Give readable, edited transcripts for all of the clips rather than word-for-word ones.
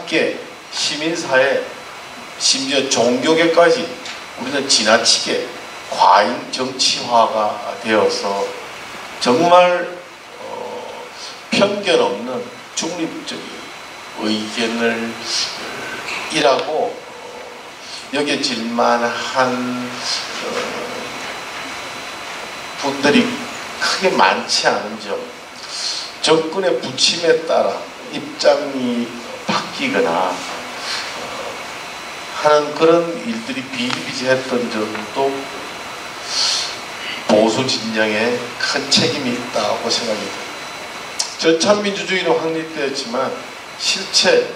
학계, 시민사회, 심지어 종교계까지 우리는 지나치게 과잉 정치화가 되어서 정말 편견 없는 중립적인 의견을 일하고 여겨질 만한 분들이 크게 많지 않은 점, 정권의 부침에 따라 입장이 바뀌거나 하는 그런 일들이 비일비재했던 점도 보수 진영에 큰 책임이 있다고 생각합니다. 절찬민주주의는 확립되었지만 실체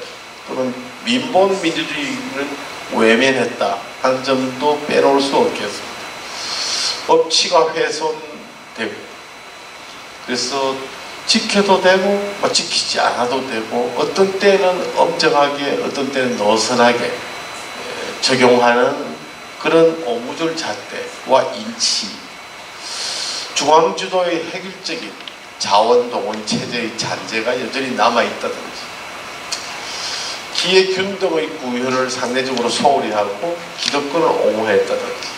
또는 민본 민주주의를 외면했다 하는 점도 빼놓을 수 없겠습니다. 법치가 훼손되고 그래서 지켜도 되고 지키지 않아도 되고 어떤 때는 엄정하게 어떤 때는 노선하게 적용하는 그런 오무졸 잣대와 일치, 중앙주도의 획일적인 자원동원 체제의 잔재가 여전히 남아있다든지, 기회균등의 구현을 상대적으로 소홀히 하고 기득권을 옹호했다든지,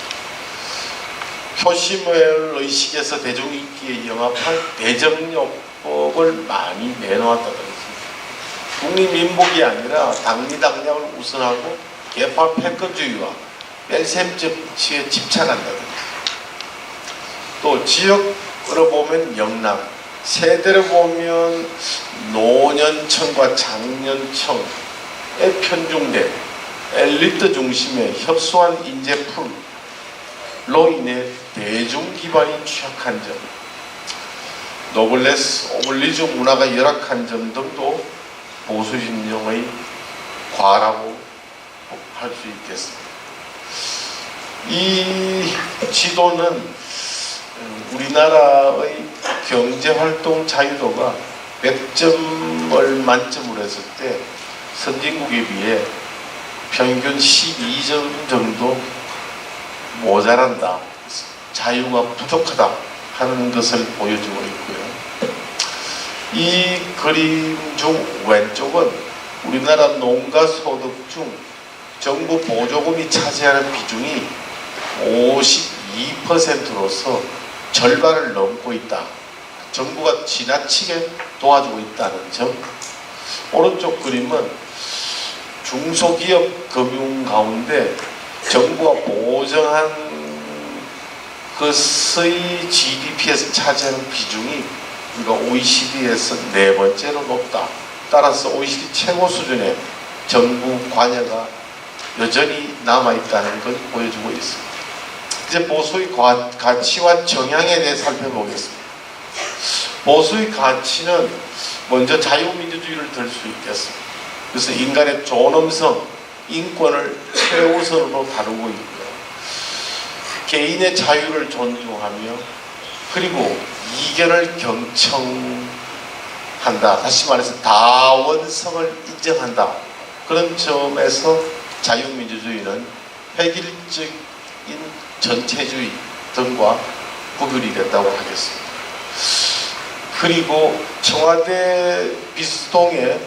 표심을 의식해서 대중인기에 영합한 대정요법을 많이 내놓았다든지, 국민민복이 아니라 당리당략을 우선하고 개파 패권주의와 뺄셈 정치에 집착한다든지, 또 지역으로 보면 영남, 세대로 보면 노년층과 장년층에 편중된 엘리트 중심의 협소한 인재풀로 인해 대중 기반이 취약한 점, 노블레스 오블리주 문화가 열악한 점 등도 보수 진영의 과라고 할 수 있겠습니다. 이 지도는 우리나라의 경제활동 자유도가 100점을 만점으로 했을 때 선진국에 비해 평균 12점 정도 모자란다, 자유가 부족하다 하는 것을 보여주고 있고요. 이 그림 중 왼쪽은 우리나라 농가 소득 중 정부 보조금이 차지하는 비중이 52%로서 절반을 넘고 있다. 정부가 지나치게 도와주고 있다는 점. 오른쪽 그림은 중소기업 금융 가운데 정부가 보정한 것의 GDP에서 차지하는 비중이 우리가 OECD에서 4번째로 높다. 따라서 OECD 최고 수준의 정부 관여가 여전히 남아있다는 걸 보여주고 있습니다. 이제 보수의 가치와 정향에 대해 살펴보겠습니다. 보수의 가치는 먼저 자유민주주의를 들 수 있겠습니다. 그래서 인간의 존엄성, 인권을 최우선으로 다루고 있고요. 개인의 자유를 존중하며 그리고 이견을 경청한다. 다시 말해서 다원성을 인정한다. 그런 점에서 자유민주주의는 획일적인 전체주의 등과 구별이 된다고 하겠습니다. 그리고 청와대 비스동에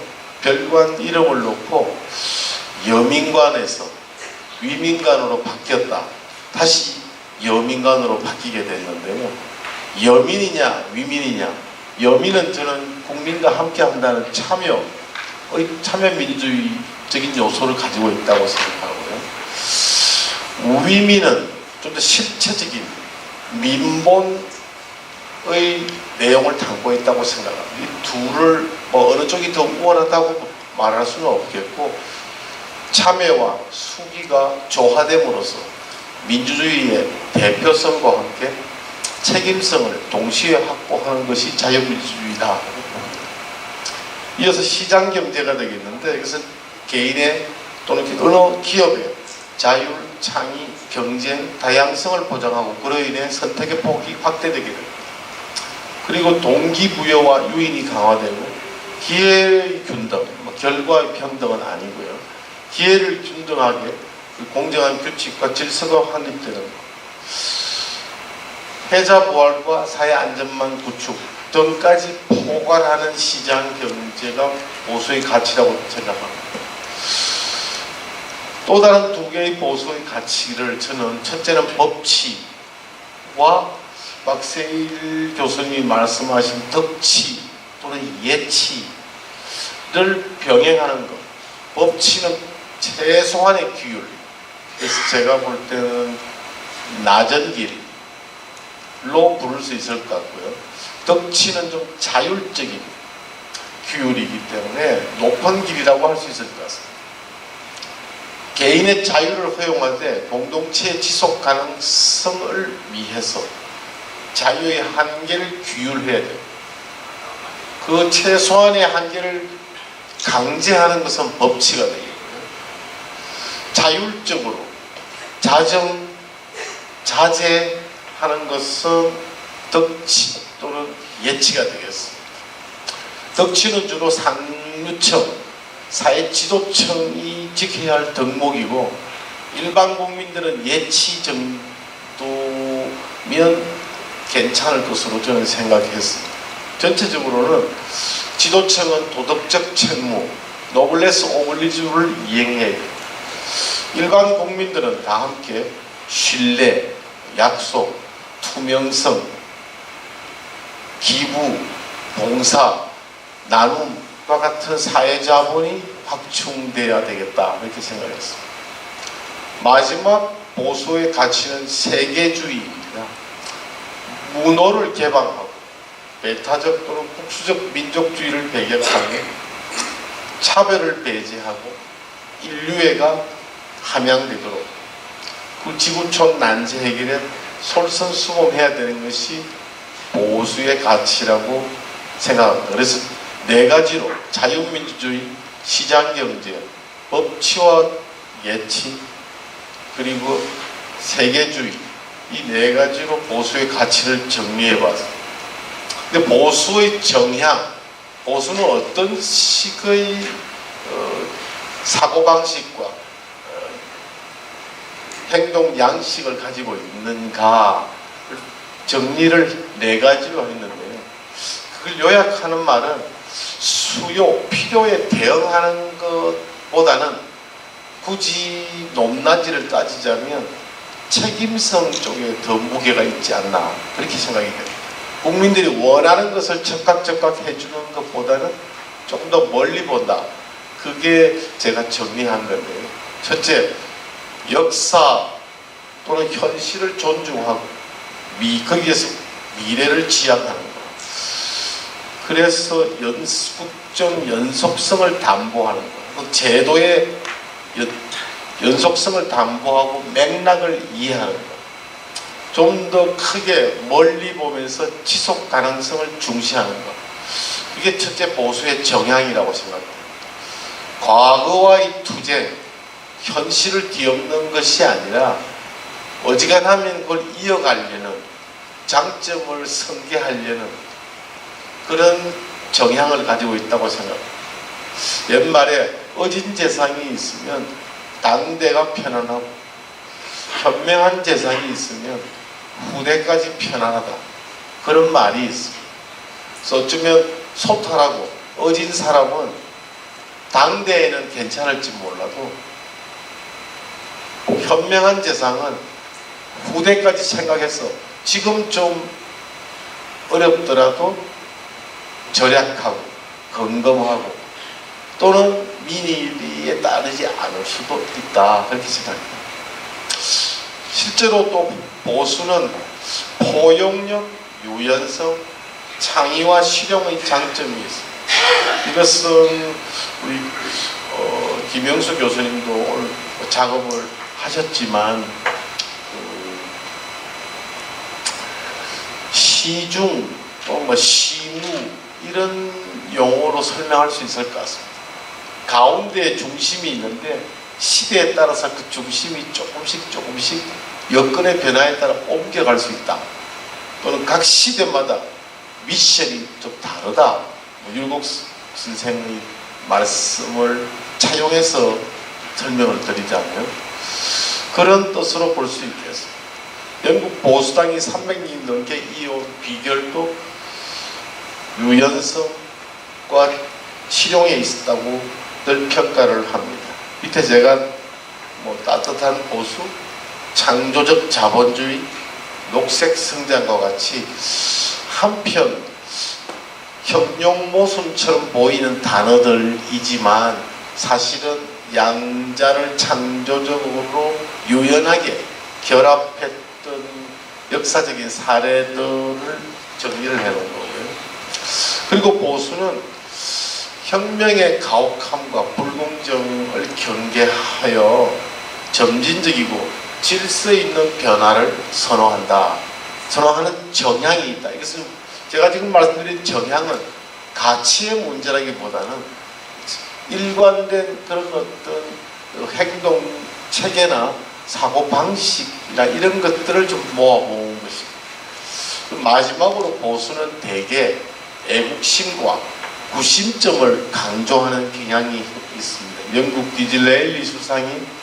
별관 이름을 놓고 여민관에서 위민관으로 바뀌었다. 다시 여민관으로 바뀌게 됐는데요. 여민이냐 위민이냐, 여민은 저는 국민과 함께 한다는 참여민주주의적인 요소를 가지고 있다고 생각하고요. 위민은 좀 더 실체적인 민본의 내용을 담고 있다고 생각합니다. 이 둘을 어느 쪽이 더 우월하다고 말할 수는 없겠고, 참여와 수기가 조화됨으로써 민주주의의 대표성과 함께 책임성을 동시에 확보하는 것이 자유민주주의다. 이어서 시장경제가 되겠는데, 이것은 개인의 또는 어느 기업의 자율, 창의, 경쟁, 다양성을 보장하고 그로 인해 선택의 폭이 확대되게 됩니다. 그리고 동기부여와 유인이 강화되고 기회의 균등, 결과의 평등은 아니고요. 기회를 균등하게 공정한 규칙과 질서가 확립되는 것. 패자 부활과 사회 안전망 구축 등까지 포괄하는 시장 경제가 보수의 가치라고 생각합니다. 또 다른 두 개의 보수의 가치를 저는 첫째는 법치와 박세일 교수님이 말씀하신 덕치 또는 예치를 병행하는 것. 법치는 최소한의 규율. 그래서 제가 볼 때는 낮은 길로 부를 수 있을 것 같고요. 덕치는 좀 자율적인 규율이기 때문에 높은 길이라고 할 수 있을 것 같습니다. 개인의 자유를 허용하되 공동체의 지속 가능성을 위해서 자유의 한계를 규율해야 돼요. 그 최소한의 한계를 강제하는 것은 법치가 되겠고요. 자율적으로 자제하는 것은 덕치 또는 예치가 되겠습니다. 덕치는 주로 상류층, 사회지도층이 지켜야 할 덕목이고 일반 국민들은 예치 정도면 괜찮을 것으로 저는 생각했습니다. 전체적으로는 지도층은 도덕적 책무, 노블레스 오블리주를 이행해야 돼요. 일반 국민들은 다 함께 신뢰, 약속, 투명성, 기부, 봉사, 나눔과 같은 사회자본이 확충돼야 되겠다 이렇게 생각했습니다. 마지막 보수의 가치는 세계주의입니다. 문호를 개방하고 배타적 또는 국수적 민족주의를 배격하며 차별을 배제하고 인류애가 함양되도록 그 지구촌 난제 해결에 솔선수범해야 되는 것이 보수의 가치라고 생각합니다. 그래서 네 가지로 자유민주주의, 시장경제, 법치와 예치, 그리고 세계주의 이 네 가지로 보수의 가치를 정리해봤습니다. 근데 보수의 정향, 보수는 어떤 식의 사고방식과 행동 양식을 가지고 있는가 정리를 네 가지로 했는데요. 그걸 요약하는 말은 수요, 필요에 대응하는 것보다는 굳이 높낮이를 따지자면 책임성 쪽에 더 무게가 있지 않나 그렇게 생각이 됩니다. 국민들이 원하는 것을 즉각 해주는 것보다는 조금 더 멀리 본다. 그게 제가 정리한 건데요. 첫째, 역사 또는 현실을 존중하고 거기에서 미래를 지향하는 것. 그래서 국정 연속성을 담보하는 것. 제도의 연속성을 담보하고 맥락을 이해하는 것. 좀 더 크게 멀리 보면서 지속 가능성을 중시하는 것. 이게 첫째 보수의 정향이라고 생각합니다. 과거와의 투쟁, 현실을 뒤엎는 것이 아니라 어지간하면 그걸 이어가려는 장점을 설계하려는 그런 정향을 가지고 있다고 생각합니다. 옛말에 어진 재상이 있으면 당대가 편안하고 현명한 재상이 있으면 후대까지 편안하다. 그런 말이 있습니다. 그래서 어쩌면 소탈하고 어진 사람은 당대에는 괜찮을지 몰라도 현명한 재상은 후대까지 생각해서 지금 좀 어렵더라도 절약하고 검검하고 또는 민의에 따르지 않을 수도 있다 그렇게 생각합니다. 실제로 또 보수는 포용력, 유연성, 창의와 실용의 장점이 있습니다. 이것은 우리 김영수 교수님도 오늘 작업을 하셨지만 시중 또 시무 이런 용어로 설명할 수 있을 것 같습니다. 가운데에 중심이 있는데 시대에 따라서 그 중심이 조금씩 여건의 변화에 따라 옮겨갈 수 있다. 또는 각 시대마다 미션이 좀 다르다. 율곡 선생의 말씀을 차용해서 설명을 드리자면 그런 뜻으로 볼 수 있겠습니다. 영국 보수당이 300년 넘게 이어온 비결도 유연성과 실용에 있었다고 늘 평가를 합니다. 밑에 제가 뭐 따뜻한 보수, 창조적 자본주의, 녹색 성장과 같이 한편 협력 모순처럼 보이는 단어들이지만 사실은 양자를 창조적으로 유연하게 결합했던 역사적인 사례들을 정리를 해놓은 거고요. 그리고 보수는 혁명의 가혹함과 불공정을 경계하여 점진적이고 질서 있는 변화를 선호하는 정향이 있다. 이것은 제가 지금 말씀드린 정향은 가치의 문제라기보다는 일관된 그런 어떤 행동 체계나 사고 방식이나 이런 것들을 좀 모아본 것입니다. 마지막으로 보수는 대개 애국심과 구심점을 강조하는 경향이 있습니다. 영국 디즈레일리 수상이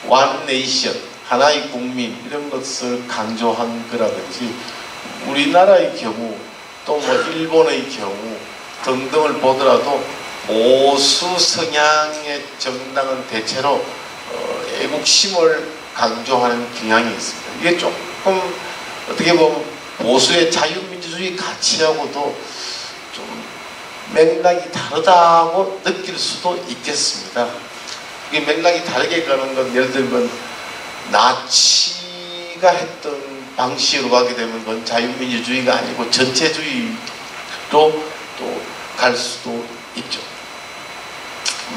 One Nation, 하나의 국민 이런 것을 강조한 거라든지 우리나라의 경우 또 뭐 일본의 경우 등등을 보더라도 보수 성향의 정당은 대체로 애국심을 강조하는 경향이 있습니다. 이게 조금 어떻게 보면 보수의 자유민주주의 가치하고도 좀 맥락이 다르다고 느낄 수도 있겠습니다. 이게 맥락이 다르게 가는 건 예를 들면 나치가 했던 방식으로 가게 되면 그건 자유민주주의가 아니고 전체주의로 또 갈 수도 있죠.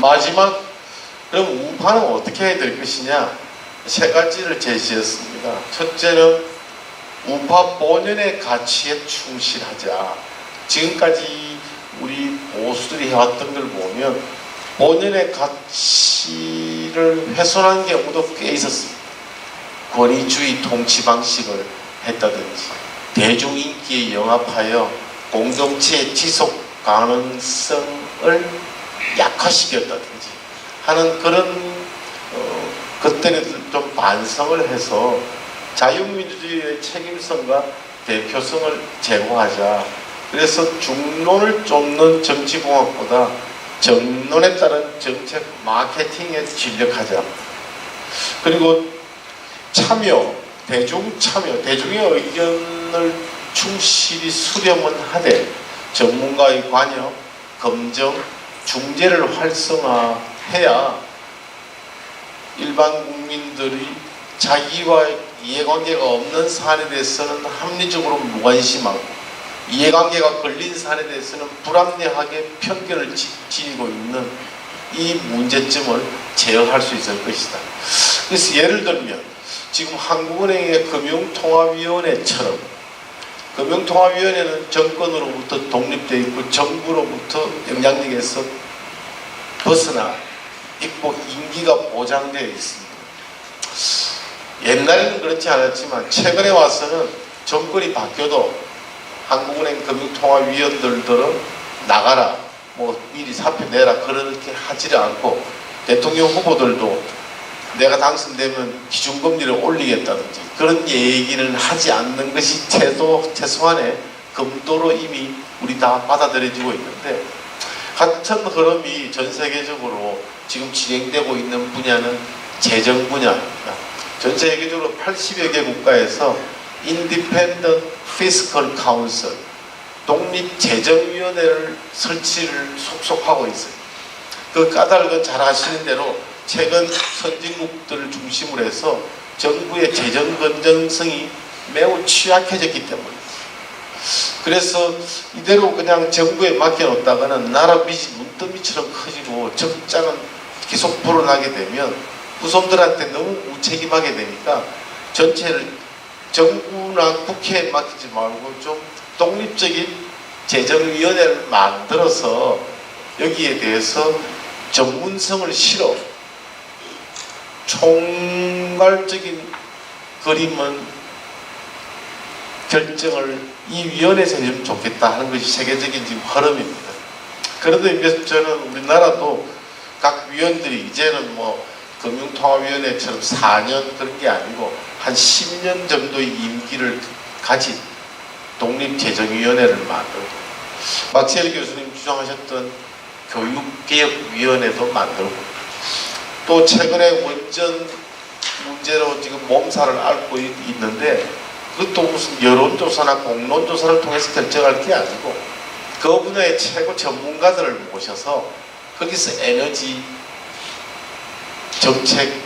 마지막 그럼 우파는 어떻게 해야 될 것이냐, 세 가지를 제시했습니다. 첫째는 우파 본연의 가치에 충실하자. 지금까지 우리 보수들이 해왔던 걸 보면 본연의 가치를 훼손한 경우도 꽤 있었습니다. 권위주의 통치 방식을 했다든지 대중인기에 영합하여 공동체의 지속 가능성을 약화시켰다든지 하는 그런 것들에 좀 반성을 해서 자유민주주의의 책임성과 대표성을 제고하자. 그래서 중론을 쫓는 정치공학보다 정론에 따른 정책 마케팅에 진력하자. 그리고 참여, 대중의 의견을 충실히 수렴은 하되 전문가의 관여, 검증, 중재를 활성화해야 일반 국민들이 자기와 이해관계가 없는 사안에 대해서는 합리적으로 무관심하고 이해관계가 걸린 사안에 대해서는 불합리하게 편견을 지니고 있는 이 문제점을 제어할 수 있을 것이다. 그래서 예를 들면 지금 한국은행의 금융통합위원회처럼, 금융통합위원회는 정권으로부터 독립되어 있고 정부로부터 영향력에서 벗어나 있고 임기가 보장되어 있습니다. 옛날에는 그렇지 않았지만 최근에 와서는 정권이 바뀌어도 한국은행 금융통합위원들은 나가라, 뭐 미리 사표 내라 그렇게 하지를 않고 대통령 후보들도 내가 당선되면 기준금리를 올리겠다든지 그런 얘기를 하지 않는 것이 최소한의 검토로 이미 우리 다 받아들여지고 있는데, 같은 흐름이 전 세계적으로 지금 진행되고 있는 분야는 재정 분야입니다. 전 세계적으로 80여 개 국가에서 Independent Fiscal Council, 독립재정위원회를 설치를 속속하고 있어요. 그 까닭은 잘 아시는 대로 최근 선진국들을 중심으로 해서 정부의 재정 건전성이 매우 취약해졌기 때문입니다. 그래서 이대로 그냥 정부에 맡겨놓다가는 나라 빚이 눈더미처럼 커지고 적자는 계속 불어나게 되면 후손들한테 너무 무책임하게 되니까 전체를 정부나 국회에 맡기지 말고 좀 독립적인 재정위원회를 만들어서 여기에 대해서 전문성을 실어 총괄적인 그림은 결정을 이 위원회에서 해주면 좋겠다 하는 것이 세계적인 지금 흐름입니다. 그래도 이제 저는 우리나라도 각 위원들이 이제는 뭐 금융통합위원회처럼 4년 그런 게 아니고 한 10년 정도의 임기를 가진 독립재정위원회를 만들고, 박세일 교수님 주장하셨던 교육개혁위원회도 만들고, 또 최근에 원전 문제로 지금 몸살을 앓고 있는데 그것도 무슨 여론조사나 공론조사를 통해서 결정할 게 아니고 그 분야의 최고 전문가들을 모셔서 거기서 에너지 정책에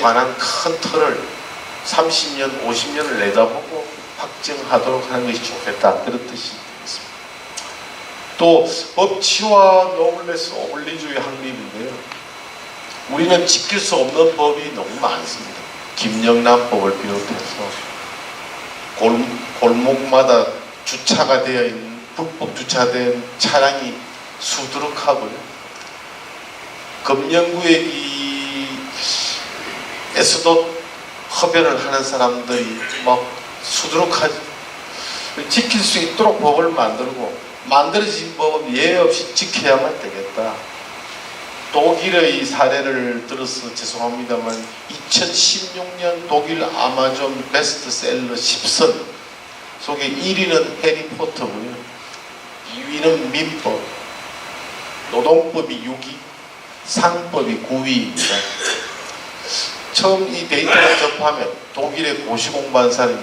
관한 큰 틀을 30년, 50년을 내다보고 확정하도록 하는 것이 좋겠다. 그런 뜻이 있습니다. 또 법치와 노블레스 오블리주의 확립인데요. 우리는 지킬 수 없는 법이 너무 많습니다. 김영란법을 비롯해서 골목마다 주차가 되어 있는 불법 주차된 차량이 수두룩하고요. 금연구역에서도 흡연을 하는 사람들이 막 수두룩하지. 지킬 수 있도록 법을 만들고 만들어진 법은 예외 없이 지켜야만 되겠다. 독일의 사례를 들어서 죄송합니다만 2016년 독일 아마존 베스트셀러 10선 속에 1위는 해리포터고요. 2위는 민법, 노동법이 6위, 상법이 9위입니다. 처음 이 데이터를 접하면 독일의 고시 공부한 사람이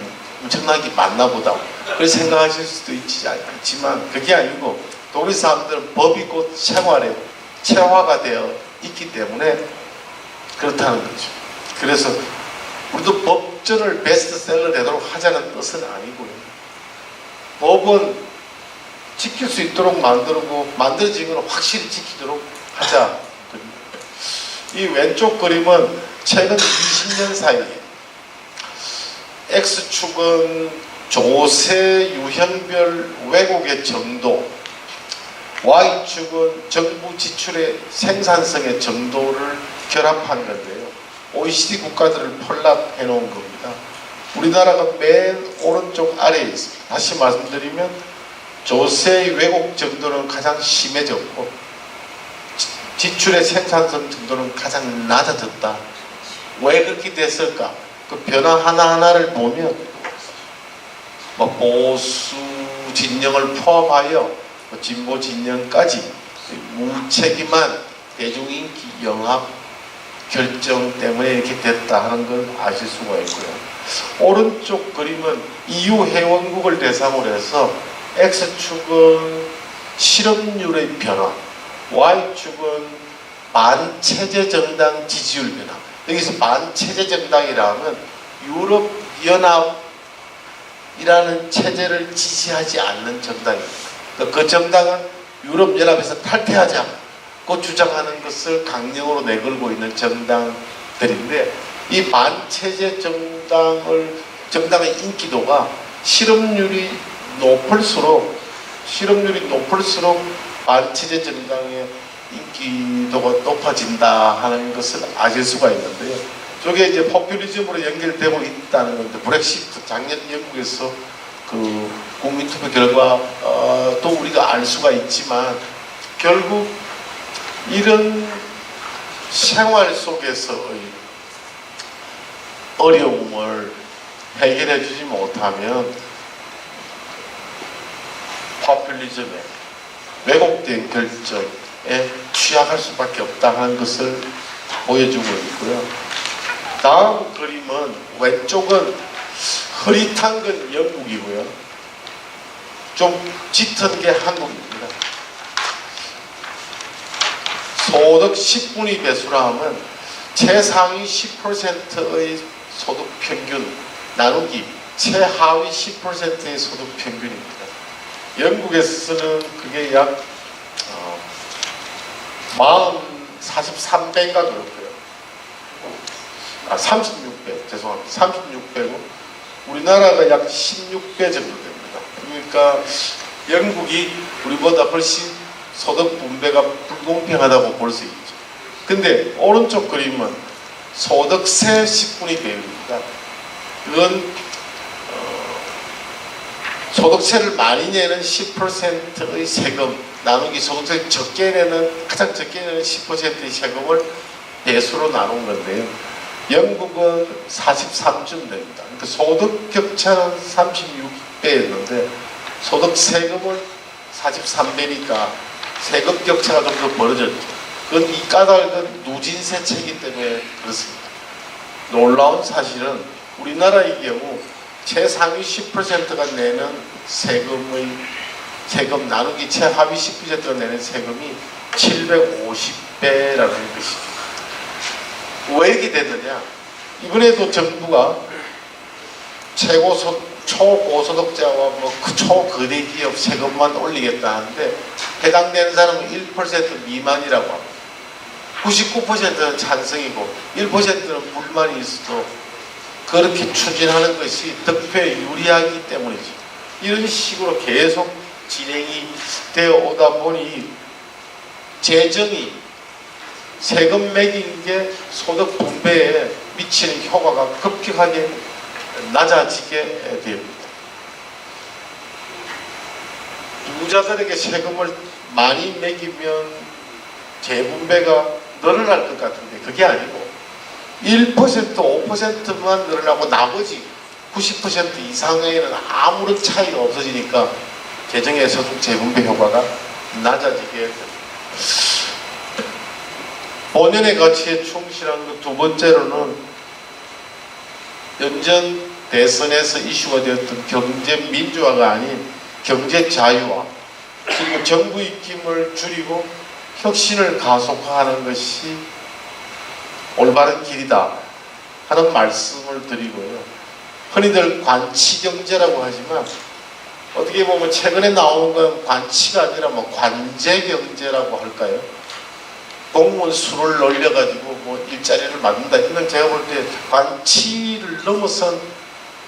엄청나게 많나 보다. 그렇게 생각하실 수도 있지만 그게 아니고 독일 사람들은 법이 곧 생활에 체화가 되어 있기 때문에 그렇다는 거죠. 그래서 우리도 법전을 베스트셀러 되도록 하자는 뜻은 아니고요. 법은 지킬 수 있도록 만들고 만들어진 건 확실히 지키도록 하자. 이 왼쪽 그림은 최근 20년 사이에 X축은 조세 유형별 왜곡의 정도, Y축은 정부 지출의 생산성의 정도를 결합한 건데요. OECD 국가들을 폴랍해 놓은 겁니다. 우리나라가 맨 오른쪽 아래에 있습니다. 다시 말씀드리면 조세의 왜곡 정도는 가장 심해졌고 지출의 생산성 정도는 가장 낮아졌다. 왜 그렇게 됐을까? 그 변화 하나하나를 보면 보수 진영을 포함하여 진보 진영까지 무책임한 대중인기 영합 결정 때문에 이렇게 됐다 하는 걸 아실 수가 있고요. 오른쪽 그림은 EU 회원국을 대상으로 해서 X축은 실업률의 변화, Y축은 반체제 정당 지지율 변화. 여기서 반체제 정당이라면 유럽연합이라는 체제를 지지하지 않는 정당입니다. 그 정당은 유럽연합에서 탈퇴하자고 주장하는 것을 강령으로 내걸고 있는 정당들인데 이 반체제 정당의 인기도가 실업률이 높을수록 반체제 정당의 인기도가 높아진다 하는 것을 아실 수가 있는데요. 저게 이제 포퓰리즘으로 연결되고 있다는 건데 브렉시트 작년 영국에서 그 국민투표 결과 또 우리가 알 수가 있지만 결국 이런 생활 속에서의 어려움을 해결해 주지 못하면 포퓰리즘에 왜곡된 결정에 취약할 수밖에 없다 하는 것을 보여주고 있고요. 다음 그림은 왼쪽은 흐릿한 건 영국이고요. 좀 짙은 게 한국입니다. 소득 10분위 배수라 하면 최상위 10%의 소득 평균 나누기 최하위 10%의 소득 평균입니다. 영국에서는 그게 약 43배인가 그렇고요. 36배, 죄송합니다. 36배고 우리나라가 약 16배 정도 됩니다. 그러니까 영국이 우리보다 훨씬 소득 분배가 불공평하다고 볼 수 있죠. 근데 오른쪽 그림은 소득세 10분위 배율입니다. 그건 소득세를 많이 내는 10%의 세금 나누기 소득세 적게 내는 가장 적게 내는 10%의 세금을 배수로 나눈 건데요. 영국은 43쯤 됩니다. 그러니까 소득 격차는 36배였는데 소득 세금은 43배니까 세금 격차가 좀 더 벌어졌죠. 그건 이 까닭은 누진세체이기 때문에 그렇습니다. 놀라운 사실은 우리나라의 경우 최상위 10%가 내는 세금 나누기 최하위 10%가 내는 세금이 750배라는 것이죠. 왜 이렇게 됐느냐? 이번에도 정부가 초고소득자와 초거대 기업 세금만 올리겠다 하는데 해당되는 사람은 1% 미만이라고 합니다. 99%는 찬성이고 1%는 불만이 있어도 그렇게 추진하는 것이 득표에 유리하기 때문이죠. 이런 식으로 계속 진행이 되어 오다 보니 재정이 세금 매긴 게 소득 분배에 미치는 효과가 급격하게 낮아지게 됩니다. 부자들에게 세금을 많이 매기면 재분배가 늘어날 것 같은데 그게 아니고 1%, 5%만 늘어나고 나머지 90% 이상에는 아무런 차이가 없어지니까 재정에서도 재분배 효과가 낮아지게 됩니다. 본연의 가치에 충실한 것 두 번째로는 연전 대선에서 이슈가 되었던 경제 민주화가 아닌 경제 자유화 그리고 정부 입김을 줄이고 혁신을 가속화하는 것이 올바른 길이다 하는 말씀을 드리고요. 흔히들 관치경제라고 하지만 어떻게 보면 최근에 나오는 건 관치가 아니라 관제경제라고 할까요? 공무원 수를 늘려가지고 일자리를 만든다. 이건 제가 볼 때 관치를 넘어선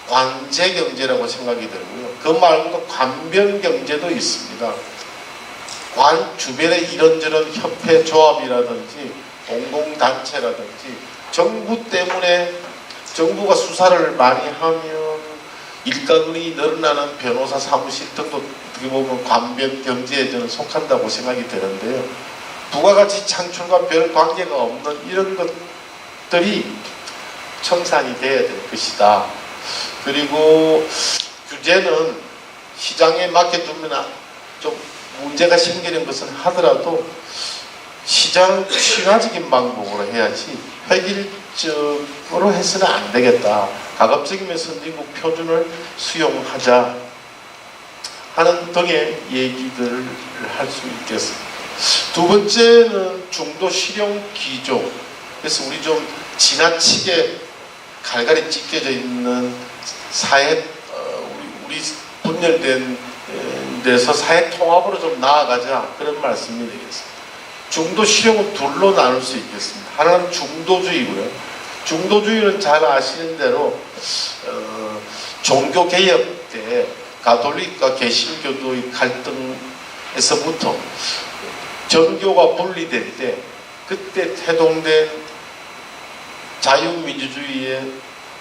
관제경제라고 생각이 들고요. 그 말고도 관변경제도 있습니다. 관 주변에 이런저런 협회 조합이라든지 공동단체라든지 정부 때문에 정부가 수사를 많이 하면 일가견이 늘어나는 변호사 사무실 등도 어떻게 보면 관변경제에 저는 속한다고 생각이 되는데요. 부가가치 창출과 별 관계가 없는 이런 것들이 청산이 돼야 될 것이다. 그리고 규제는 시장에 맡겨두면 좀 문제가 생기는 것은 하더라도 시장 친화적인 방법으로 해야지 획일적으로 해서는 안 되겠다. 가급적이면서 미국 표준을 수용하자 하는 등의 얘기들을 할 수 있겠습니다. 두 번째는 중도 실용 기조. 그래서 우리 좀 지나치게 갈갈이 찢겨져 있는 사회, 우리 분열된 데서 사회 통합으로 좀 나아가자 그런 말씀이 되겠습니다. 중도 실용은 둘로 나눌 수 있겠습니다. 하나는 중도주의고요. 중도주의는 잘 아시는 대로 종교개혁 때 가톨릭과 개신교도의 갈등에서부터 정교가 분리될 때 그때 태동된 자유민주주의의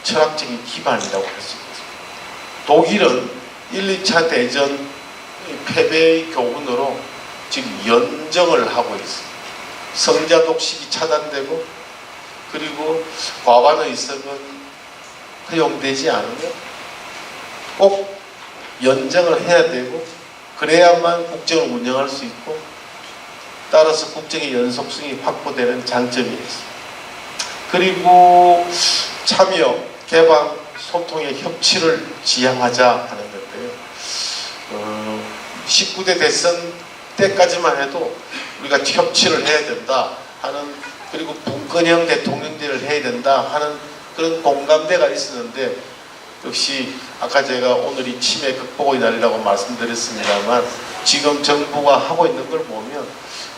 철학적인 기반이라고 할 수 있습니다. 독일은 1, 2차 대전 패배의 교훈으로 지금 연정을 하고 있습니다. 성자 독식이 차단되고 그리고 과반의석은 허용되지 않으면 꼭 연정을 해야 되고 그래야만 국정을 운영할 수 있고 따라서 국정의 연속성이 확보되는 장점이 있습니다. 그리고 참여, 개방, 소통의 협치를 지향하자 하는 건데요. 19대 대선 때까지만 해도 우리가 협치를 해야 된다 하는 그리고 분권형 대통령제를 해야 된다 하는 그런 공감대가 있었는데 역시 아까 제가 오늘이 치매 극복의 날이라고 말씀드렸습니다만 지금 정부가 하고 있는 걸 보면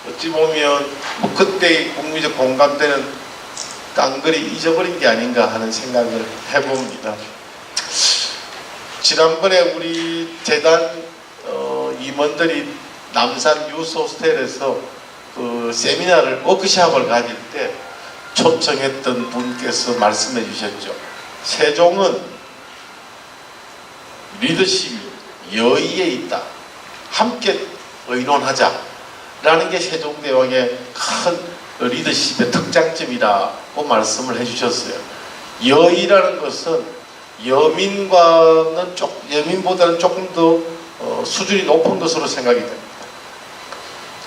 어찌 보면 그때의 국민적 공감대는 깡그리 잊어버린 게 아닌가 하는 생각을 해봅니다. 지난번에 우리 재단 임원들이 남산 유스호스텔에서 그 세미나를 워크숍을 가질 때 초청했던 분께서 말씀해 주셨죠. 세종은 리더십이 여의에 있다. 함께 의논하자. 라는 게 세종대왕의 큰 리더십의 특장점이라고 말씀을 해주셨어요. 여의라는 것은 여민보다는 조금 더 수준이 높은 것으로 생각이 됩니다.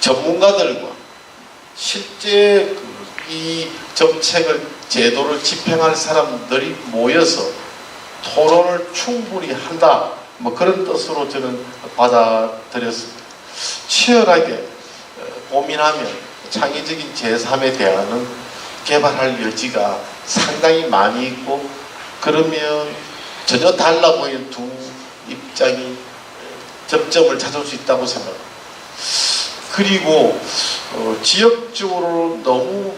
전문가들과 실제 이 정책을 제도를 집행할 사람들이 모여서 토론을 충분히 한다, 뭐 그런 뜻으로 저는 받아들였습니다. 치열하게 고민하면 창의적인 제3의 대안은 개발할 여지가 상당히 많이 있고, 그러면 전혀 달라 보이는 두 입장이 접점을 찾을 수 있다고 생각합니다. 그리고 지역적으로 너무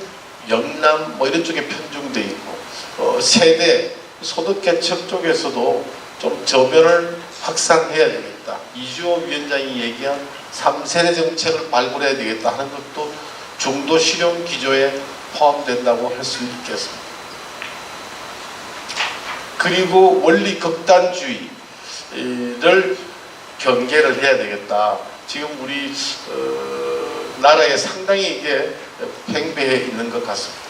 영남 뭐 이런 쪽에 편중돼 있고, 세대 소득계층 쪽에서도 좀 저변을 확산해야 되겠다. 이주호 위원장이 얘기한 3세대 정책을 발굴해야 되겠다 하는 것도 중도 실용 기조에 포함된다고 할 수 있겠습니다. 그리고 원리 극단주의를 경계를 해야 되겠다. 지금 우리 나라에 상당히 이게 팽배해 있는 것 같습니다.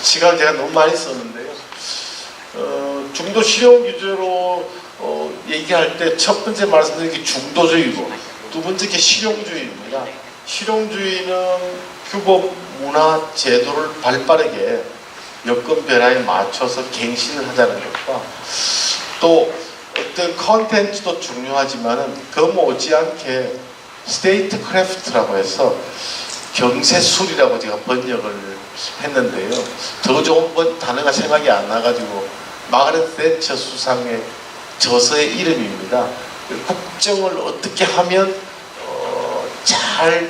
시간을 제가 너무 많이 썼는데요. 중도 실용 기조로 얘기할 때 첫 번째 말씀드린 게 중도주의고, 두 번째 게 실용주의입니다. 실용주의는 규법, 문화, 제도를 발빠르게 여건 변화에 맞춰서 갱신을 하자는 것과, 또 어떤 컨텐츠도 중요하지만은 그 못지않게 스테이트 크래프트라고 해서 경세술이라고 제가 번역을 했는데요. 더 좋은 단어가 생각이 안 나가지고 마가렛 대처 수상의 저서의 이름입니다. 국정을 어떻게 하면 잘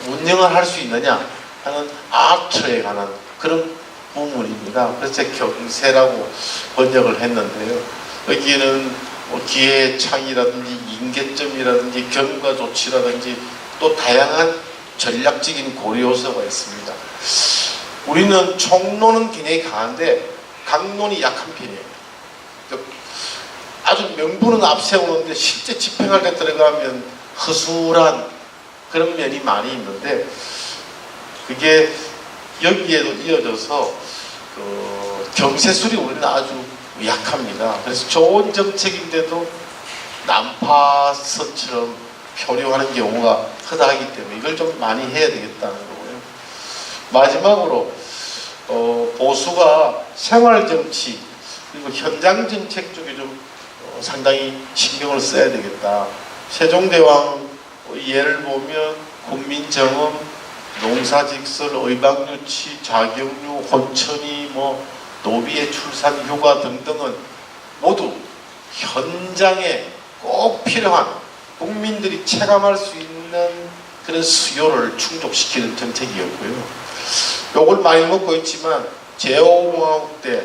운영을 할 수 있느냐 하는 아트에 관한 그런 부분입니다. 그래서 경세라고 번역을 했는데요. 여기에는 뭐 기회 창이라든지 인계점이라든지 경과 조치라든지 또 다양한 전략적인 고려 요소가 있습니다. 우리는 총론은 굉장히 강한데 강론이 약한 편이에요. 아주 명분은 앞세우는데 실제 집행할 때 들어가면 허술한 그런 면이 많이 있는데, 그게 여기에도 이어져서 경세술이 우리는 아주 약합니다. 그래서 좋은 정책인데도 난파선처럼 표류하는 경우가 허다하기 때문에 이걸 좀 많이 해야 되겠다는 거고요. 마지막으로 보수가 생활정치 그리고 현장정책 쪽에 좀 상당히 신경을 써야 되겠다. 세종대왕 예를 보면 국민정음, 농사직설, 의방유치, 자격류, 혼천이, 뭐 노비의 출산, 휴가 등등은 모두 현장에 꼭 필요한 국민들이 체감할 수 있는 그런 수요를 충족시키는 정책이었고요. 욕을 많이 먹고 있지만 제5공화국 때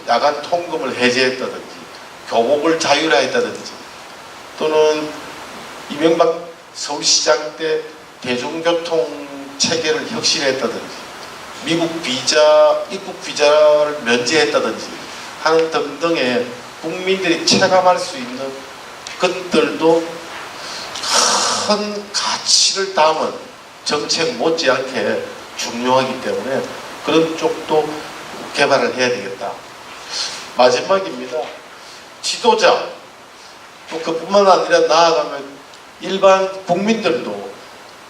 야간 통금을 해제했다든지 교복을 자율화했다든지, 또는 이명박 서울시장 때 대중교통 체계를 혁신했다든지 미국 비자, 입국 비자를 면제했다든지 하는 등등의 국민들이 체감할 수 있는 것들도 큰 가치를 담은 정책 못지않게 중요하기 때문에 그런 쪽도 개발을 해야 되겠다. 마지막입니다. 지도자, 또 그뿐만 아니라 나아가면 일반 국민들도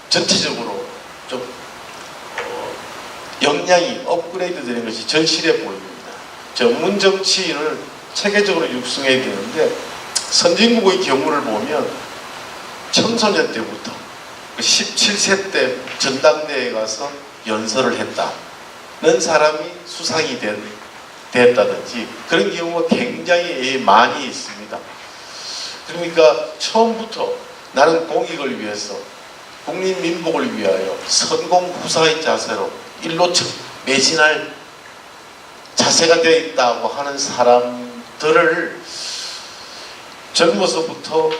전체적으로 좀 역량이 업그레이드 되는 것이 절실해 보입니다. 전문 정치인을 체계적으로 육성해야 되는데, 선진국의 경우를 보면 청소년 때부터 17세 때 전당대회에 가서 연설을 했다는 사람이 수상이 됐다든지 그런 경우가 굉장히 많이 있습니다. 그러니까 처음부터 나는 공익을 위해서, 국민 민복을 위하여 선공후사의 자세로 일로 매진할 자세가 되어 있다고 하는 사람들을 젊어서부터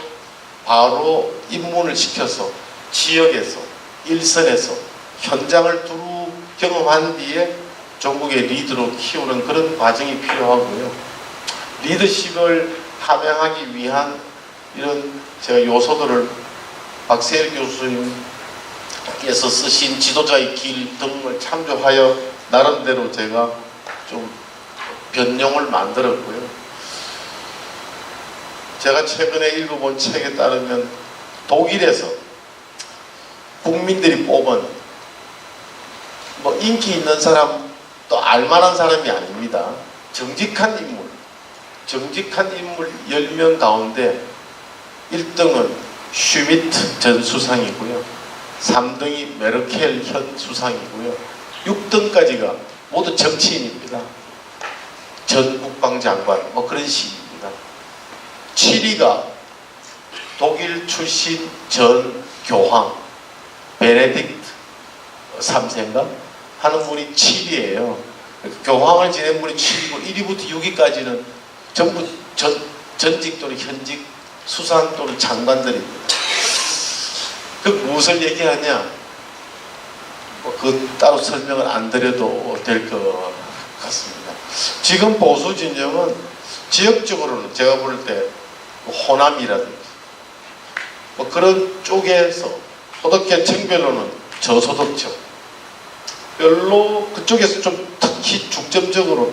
바로 입문을 시켜서 지역에서, 일선에서 현장을 두루 경험한 뒤에 전국의 리더로 키우는 그런 과정이 필요하고요. 리더십을 함양하기 위한 이런 제가 요소들을 박세일 교수님께서 쓰신 지도자의 길 등을 참조하여 나름대로 제가 좀 변형을 만들었고요. 제가 최근에 읽어본 책에 따르면 독일에서 국민들이 뽑은 인기 있는 사람 또 알만한 사람이 아닙니다. 정직한 인물 10명 가운데 1등은 슈미트 전 수상이고요. 3등이 메르켈 현 수상이고요. 6등까지가 모두 정치인입니다. 전 국방장관 뭐 그런 식입니다. 7위가 독일 출신 전 교황 베네딕트 3세인가 하는 분이 7위예요. 교황을 지낸 분이 7위고 1위부터 6위까지는 전부 전직 또는 현직 수상 또는 장관들입니다. 그 무엇을 얘기하냐? 그 따로 설명을 안 드려도 될 것 같습니다. 지금 보수 진영은 지역적으로는 제가 볼 때 호남이라든지 뭐 그런 쪽에서 소득계층별로는 저소득층 별로 그쪽에서 좀 특히 중점적으로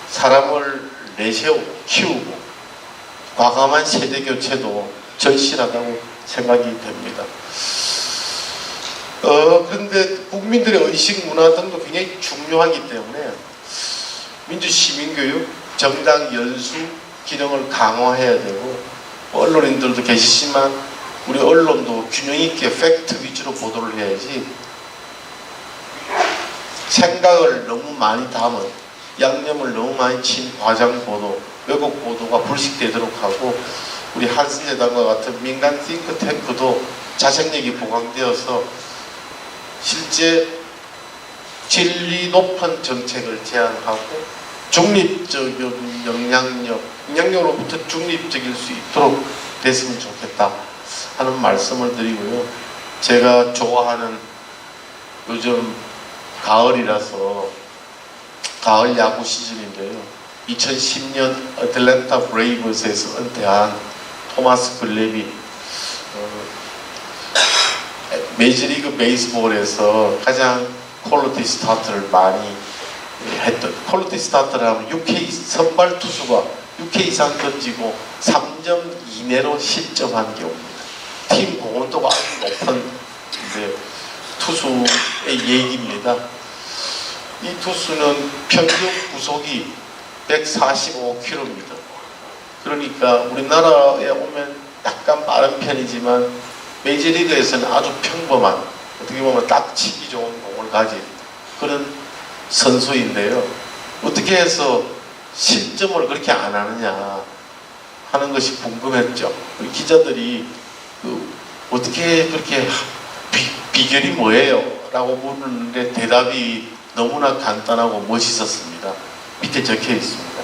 사람을 내세우고 키우고 과감한 세대교체도 절실하다고 생각이 됩니다. 그런데 국민들의 의식 문화 등도 굉장히 중요하기 때문에 민주시민교육, 정당 연수 기능을 강화해야 되고 언론인들도 계시지만 우리 언론도 균형 있게 팩트 위주로 보도를 해야지 생각을 너무 많이 담은 양념을 너무 많이 친 과장 보도, 왜곡 보도가 불식되도록 하고 우리 한신재단과 같은 민간 싱크탱크도 자생력이 보강되어서 실제 진리 높은 정책을 제안하고 중립적인 영향력으로부터 중립적일 수 있도록 됐으면 좋겠다 하는 말씀을 드리고요. 제가 좋아하는 요즘 가을이라서 가을 야구 시즌인데요. 2010년 애틀랜타 브레이브스에서 은퇴한 토마스 글랩이 메이저리그 베이스볼에서 가장 퀄리티 스타트를 많이 했던, 퀄리티 스타트를 하면 6K 선발 투수가 6K 이상 던지고 3점 이내로 실점한 경우입니다. 팀 공헌도가 아주 높은 투수의 얘기입니다. 이 투수는 평균 구속이 145km입니다. 그러니까 우리나라에 오면 약간 빠른 편이지만 메이저리그에서는 아주 평범한, 어떻게 보면 딱 치기 좋은 공을 가진 그런 선수인데요. 어떻게 해서 실점을 그렇게 안 하느냐 하는 것이 궁금했죠. 기자들이 어떻게 그렇게 비결이 뭐예요? 라고 묻는데 대답이 너무나 간단하고 멋있었습니다. 밑에 적혀 있습니다.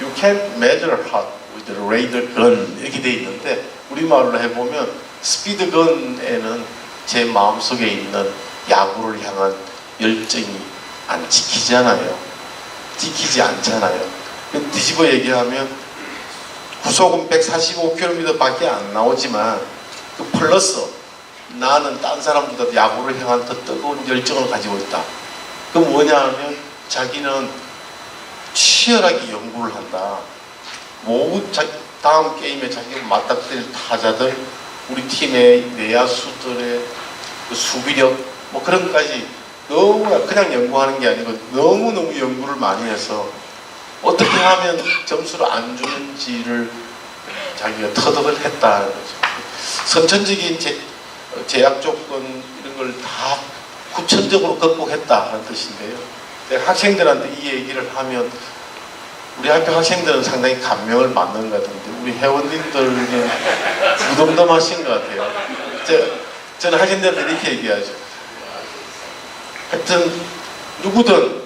You can't measure hot with a radar gun 이렇게 돼 있는데 우리말로 해보면 스피드건에는 제 마음속에 있는 야구를 향한 열정이 안 지키잖아요. 지키지 않잖아요. 뒤집어 얘기하면 구속은 145km 밖에 안 나오지만 그 플러스 나는 딴 사람보다 야구를 향한 더 뜨거운 열정을 가지고 있다. 그 뭐냐 하면 자기는 치열하게 연구를 한다. 다음 게임에 자기가 맞닥뜨릴 타자들, 우리 팀의 내야수들의 그 수비력 뭐 그런 것까지 너무나 그냥 연구하는 게 아니고 너무너무 연구를 많이 해서 어떻게 하면 점수를 안 주는지를 자기가 터득을 했다는 거죠. 선천적인 제약 조건 이런 걸 다 후천적으로 극복했다는 뜻인데요. 내가 학생들한테 이 얘기를 하면 우리 학교 학생들은 상당히 감명을 받는 것 같은데 우리 회원님들은 무덤덤하신 것 같아요. 저는 학생들한테 이렇게 얘기하죠. 하여튼 누구든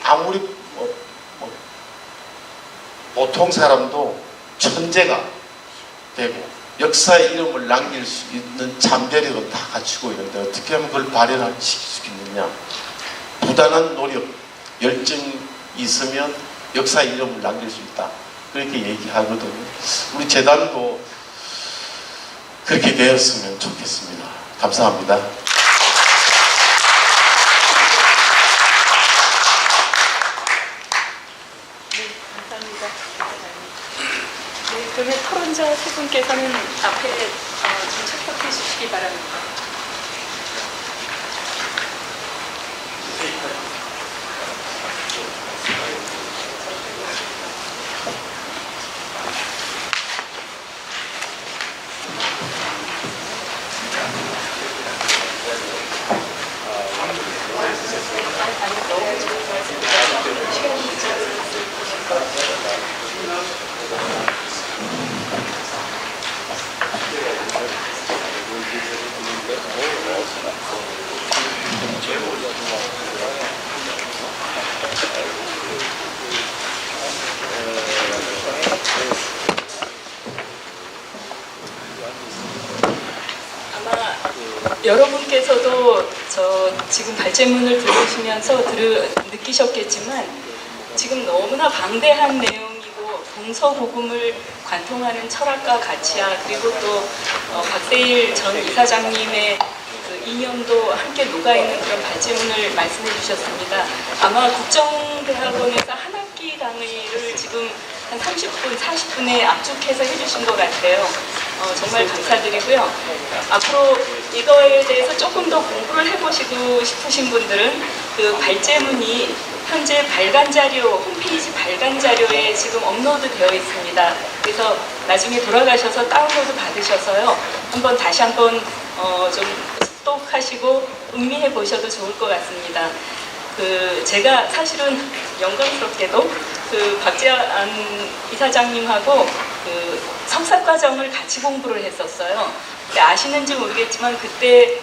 아무리 보통 사람도 천재가 되고 역사의 이름을 남길 수 있는 잠재력은 다 갖추고 있는데 어떻게 하면 그걸 발현시킬 수 있느냐. 부단한 노력, 열정이 있으면 역사의 이름을 남길 수 있다. 그렇게 얘기하거든요. 우리 재단도 그렇게 되었으면 좋겠습니다. 감사합니다. 그러면 토론자 세 분께서는 앞에 좀 착석해 주시기 바랍니다. 아마 여러분께서도 저 지금 발제문을 들으시면서 느끼셨겠지만 지금 너무나 방대한 내용이고 동서고금을 관통하는 철학과 가치와 그리고 또 박세일 전 이사장님의 그 이념도 함께 녹아있는 그런 발제문을 말씀해 주셨습니다. 아마 국정대학원에서 한 학기 강의를 지금 한 30분, 40분에 압축해서 해주신 것 같아요. 정말 감사드리고요. 앞으로 이거에 대해서 조금 더 공부를 해보시고 싶으신 분들은 그 발제문이 현재 발간 자료, 홈페이지 발간 자료에 지금 업로드 되어 있습니다. 그래서 나중에 돌아가셔서 다운로드 받으셔서요. 다시 한번 좀 습독하시고 음미해 보셔도 좋을 것 같습니다. 제가 사실은 영광스럽게도 박재환 이사장님하고 석사과정을 같이 공부를 했었어요. 근데 아시는지 모르겠지만 그때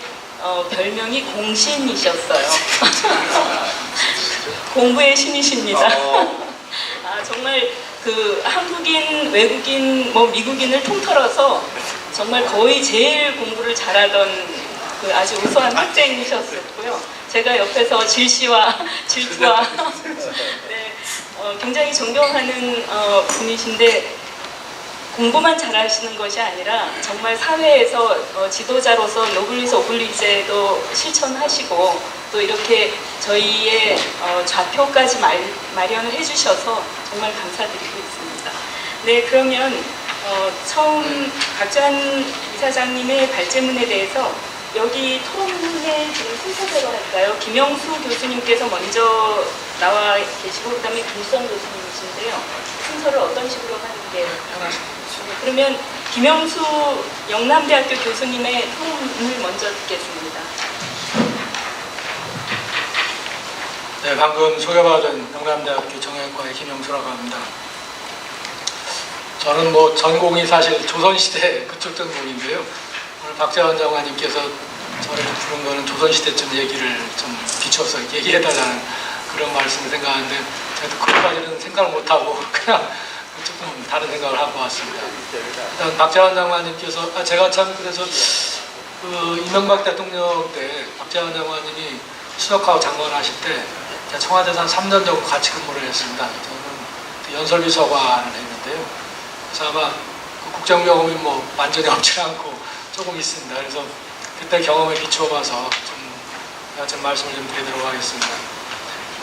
별명이 공신이셨어요. 공부의 신이십니다. 정말 한국인, 외국인, 미국인을 통틀어서 정말 거의 제일 공부를 잘하던 아주 우수한 학생이셨었고요. 제가 옆에서 질투와 네, 굉장히 존경하는 분이신데 공부만 잘하시는 것이 아니라 정말 사회에서 지도자로서 노블리스 오블리제도 실천하시고 또 이렇게 저희의 좌표까지 마련을 해주셔서 정말 감사드리고 있습니다. 네, 그러면 처음 박재환 이사장님의 발제문에 대해서 여기 토론회 지금 순서대로 할까요? 김영수 교수님께서 먼저 나와 계시고 그다음에 김수환 교수님이신데요. 순서를 어떤 식으로 하는 게 그러면 김영수 영남대학교 교수님의 토론을 먼저 듣겠습니다. 네, 방금 소개받은 영남대학교 정형외과의 김영수라고 합니다. 저는 전공이 사실 조선시대 그쪽 전공인데요. 오늘 박재환 장관님께서 저를 부른 거는 조선시대쯤 얘기를 좀 비춰서 얘기해달라는 그런 말씀을 생각하는데 저도 그것까지는 생각을 못하고 그냥 조금 다른 생각을 하고 왔습니다. 일단 박재환 장관님께서 제가 참 그래서 이명박 대통령 때 박재환 장관님이 수석하고 장관하실 때 제가 청와대에서 한 3년 정도 같이 근무를 했습니다. 저는 연설비서관을 했는데요. 그래서 아마 국정 경험이 완전히 없지 않고 조금 있습니다. 그래서 그때 경험에 비추어봐서 좀 말씀을 좀 드리도록 하겠습니다.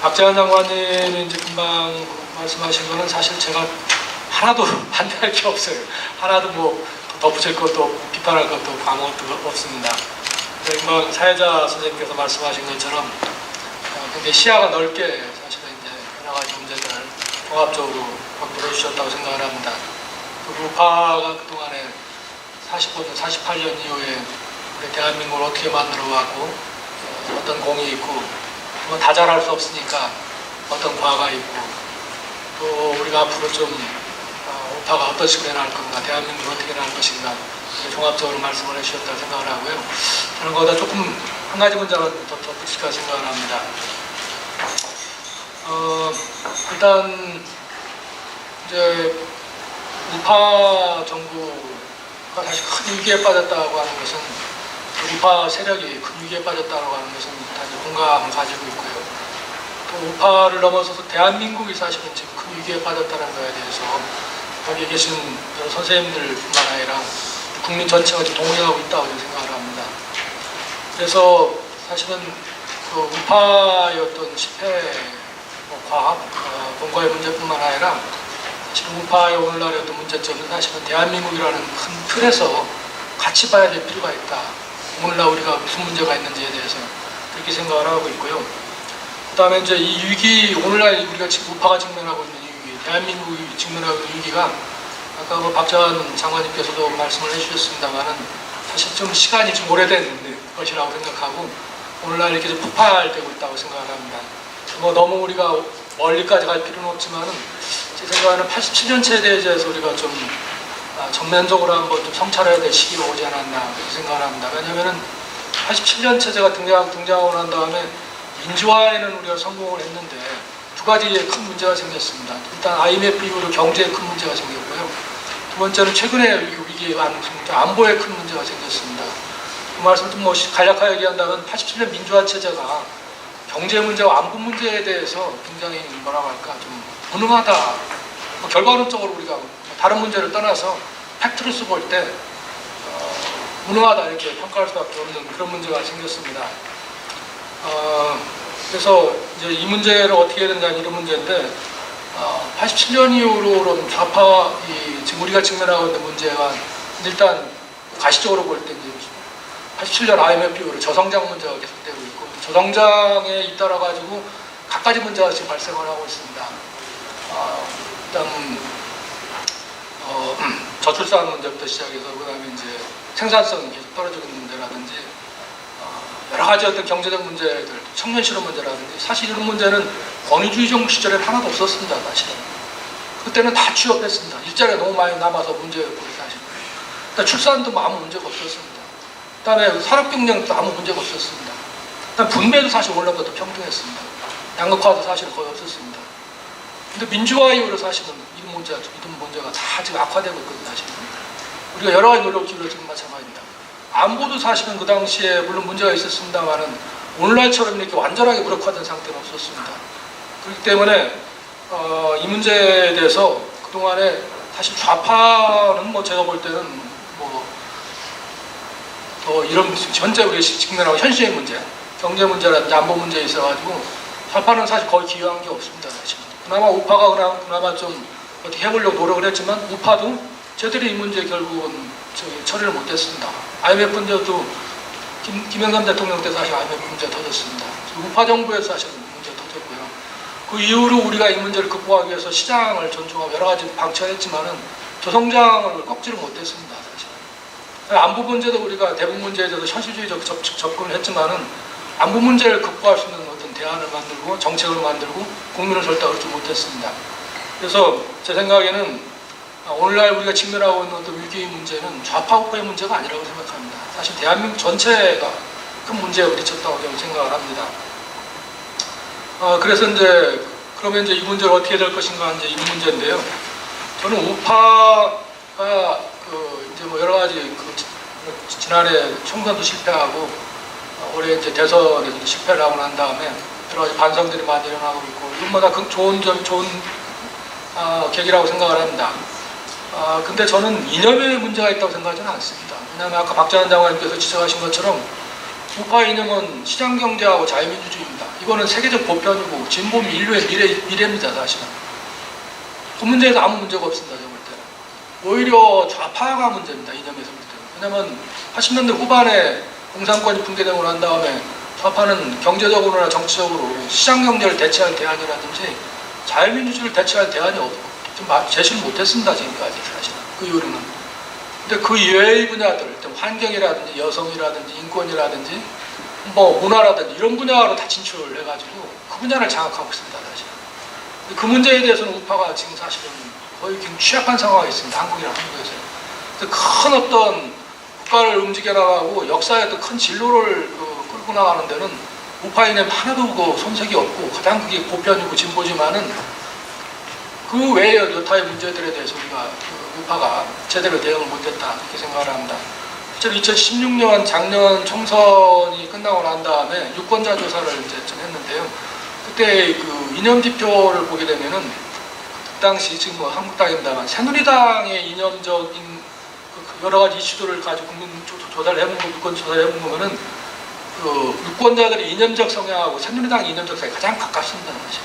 박재환 장관님이 이제 금방 말씀하신 거는 사실 제가 하나도 반대할 게 없어요. 하나도 덧붙일 것도 없고 비판할 것도 없고 아무것도 없습니다. 금방 사회자 선생님께서 말씀하신 것처럼 굉장히 시야가 넓게 사실은 이제 여러 가지 문제들을 종합적으로 공부를 해주셨다고 생각을 합니다. 우파가 그동안에 45년, 48년 이후에 우리 대한민국을 어떻게 만들어왔고 어떤 공이 있고 다 잘할 수 없으니까 어떤 과가 있고 또 우리가 앞으로 좀 우파가 어떤 식으로 해나갈 건가, 대한민국을 어떻게 해나갈 것인가 종합적으로 말씀을 해주셨다고 생각을 하고요. 저는 거기다 조금 한 가지 문장은 더 덧붙일까 생각을 합니다. 일단 이제 우파 정부가 다시 큰 위기에 빠졌다고 하는 것은 우파 세력이 큰 위기에 빠졌다고 하는 것은 다시 공감을 가지고 있고요. 또 우파를 넘어서서 대한민국이 사실은 지금 큰 위기에 빠졌다는 것에 대해서 여기 계신 여러 선생님들뿐만 아니라 국민 전체가 동의하고 있다고 생각을 합니다. 그래서 사실은 그 우파의 어떤 실패, 과학, 공과의 문제뿐만 아니라 사실 우파의 오늘날의 어떤 문제점은 사실은 대한민국이라는 큰 틀에서 같이 봐야 될 필요가 있다. 오늘날 우리가 무슨 문제가 있는지에 대해서 그렇게 생각을 하고 있고요. 그 다음에 이제 이 위기, 오늘날 우리가 지금 우파가 직면하고 있는 이 위기, 대한민국이 직면하고 있는 위기가 아까 박재환 장관님께서도 말씀을 해주셨습니다만은 사실 좀 시간이 좀 오래된 것이라고 생각하고 오늘날 이렇게 좀 폭발되고 있다고 생각을 합니다. 너무 우리가 멀리까지 갈 필요는 없지만은 제 생각에는 87년 세대에 대해서 우리가 좀 정면적으로 한번 좀 성찰해야 될 시기가 오지 않았나 그렇게 생각을 합니다. 왜냐하면은 87년 체제가 등장하고 난 다음에 민주화에는 우리가 성공을 했는데 두 가지의 큰 문제가 생겼습니다. 일단 IMF 이후로 경제에 큰 문제가 생겼고요. 두 번째는 최근에 위기에 안보에 큰 문제가 생겼습니다. 그 말씀 좀 간략하게 얘기한다면 87년 민주화 체제가 경제 문제와 안보 문제에 대해서 굉장히 뭐라고 할까 좀 무능하다. 결과론적으로 우리가 다른 문제를 떠나서 팩트로서 볼 때 무능하다 이렇게 평가할 수밖에 없는 그런 문제가 생겼습니다. 그래서 이제 이 문제를 어떻게 해야 되느냐 이런 문제인데 87년 이후로 그런 좌파 지금 우리가 직면하고 있는 문제가 일단 가시적으로 볼 때 이제 87년 IMF 이후로 저성장 문제가 계속되고 있고 저성장에 잇따라 가지고 갖가지 문제가 지금 발생을 하고 있습니다. 일단 저출산 문제부터 시작해서 그다음에 이제 생산성이 계속 떨어지고 있는 문제라든지 여러 가지 어떤 경제적 문제들, 청년 실업 문제라든지 사실 이런 문제는 권위주의 정부 시절에 하나도 없었습니다. 사실은 그때는 다 취업했습니다. 일자리가 너무 많이 남아서 문제였고 사실. 그러니까 출산도 뭐 아무 문제가 없었습니다. 그다음에 산업 경쟁도 아무 문제가 없었습니다. 그다음 분배도 사실 원래부터 평등했습니다. 양극화도 사실 거의 없었습니다. 근데 민주화 이후로 사실은 이런 문제가 다 지금 악화되고 있거든요. 사실은. 우리가 여러 가지 노력을 기울였지만 마찬가지입니다. 안보도 사실은 그 당시에 물론 문제가 있었습니다만은 오늘날처럼 이렇게 완전하게 무력화된 상태는 없었습니다. 그렇기 때문에 이 문제에 대해서 그동안에 사실 좌파는 뭐 제가 볼 때는 이런 현재 우리가 직면하고 현실의 문제, 경제 문제라든지 안보 문제에 있어가지고 좌파는 사실 거의 기여한 게 없습니다. 사실. 그나마 우파가 그나마 좀 어떻게 해보려고 노력을 했지만 우파도 제대로 이 문제 결국은 처리를 못했습니다. IMF 문제도 김영삼 대통령 때 사실 IMF 문제 터졌습니다. 우파 정부에서 사실 문제 터졌고요. 그 이후로 우리가 이 문제를 극복하기 위해서 시장을 존중하고 여러 가지 방치를 했지만은 저성장을 꺾지를 못했습니다. 사실. 안보 문제도 우리가 대북 문제에 대해서 현실주의적 접근을 했지만은 안보 문제를 극복할 수 있는 어떤 대안을 만들고 정책을 만들고 국민을 절대 얻지 못했습니다. 그래서 제 생각에는 오늘날 우리가 직면하고 있는 어떤 위기의 문제는 좌파 우파의 문제가 아니라고 생각합니다. 사실 대한민국 전체가 큰 문제에 부딪혔다고 저는 생각을 합니다. 그래서 이제 그러면 이제 이 문제를 어떻게 될 것인가 이제 이 문제인데요. 저는 우파가 이제 뭐 여러 가지 지난해 총선도 실패하고 올해 이제 대선에서도 실패를 하고 난 다음에 여러 가지 반성들이 많이 일어나고 있고 이건 다 좋은 계기라고 생각을 합니다. 근데 저는 이념에 문제가 있다고 생각하지는 않습니다. 왜냐하면 아까 박찬원 장관님께서 지적하신 것처럼 우파 이념은 시장경제하고 자유민주주의입니다. 이거는 세계적 보편이고 진보 인류의 미래입니다. 사실은. 그 문제에서 아무 문제가 없습니다. 제가 볼 때는. 오히려 좌파가 문제입니다. 이념에서 볼 때는. 왜냐하면 80년대 후반에 공산권이 붕괴되고 난 다음에 좌파는 경제적으로나 정치적으로 시장경제를 대체할 대안이라든지 자유민주주의를 대체할 대안이 제시를 못했습니다. 지금까지 사실은. 그 이후로는. 근데 그 이외의 분야들, 환경이라든지 여성이라든지 인권이라든지 뭐 문화라든지 이런 분야로 다 진출을 해가지고 그 분야를 장악하고 있습니다. 사실. 그 문제에 대해서는 우파가 지금 사실은 거의 취약한 상황에 있습니다. 한국이랑 한국에서요. 큰 어떤 국가를 움직여 나가고 역사의 어떤 큰 진로를 끌고 나가는 데는 우파 이념 하나도 손색이 없고 가장 그게 보편이고 진보지만은 그 외의 여타의 문제들에 대해서 우리가 우파가 제대로 대응을 못했다 이렇게 생각을 합니다. 실제로 2016년 작년 총선이 끝나고 난 다음에 유권자 조사를 이제 좀 했는데요. 그때 그 이념 지표를 보게 되면은 그 당시 지금 뭐 한국당입니다만 새누리당의 이념적인 여러 가지 이슈들을 가지고 국민 조사를 해본 거, 유권 조사를 해본 거면은 그 유권자들의 이념적 성향하고 새누리당 이념적 성향이 가장 가깝습니다. 사실.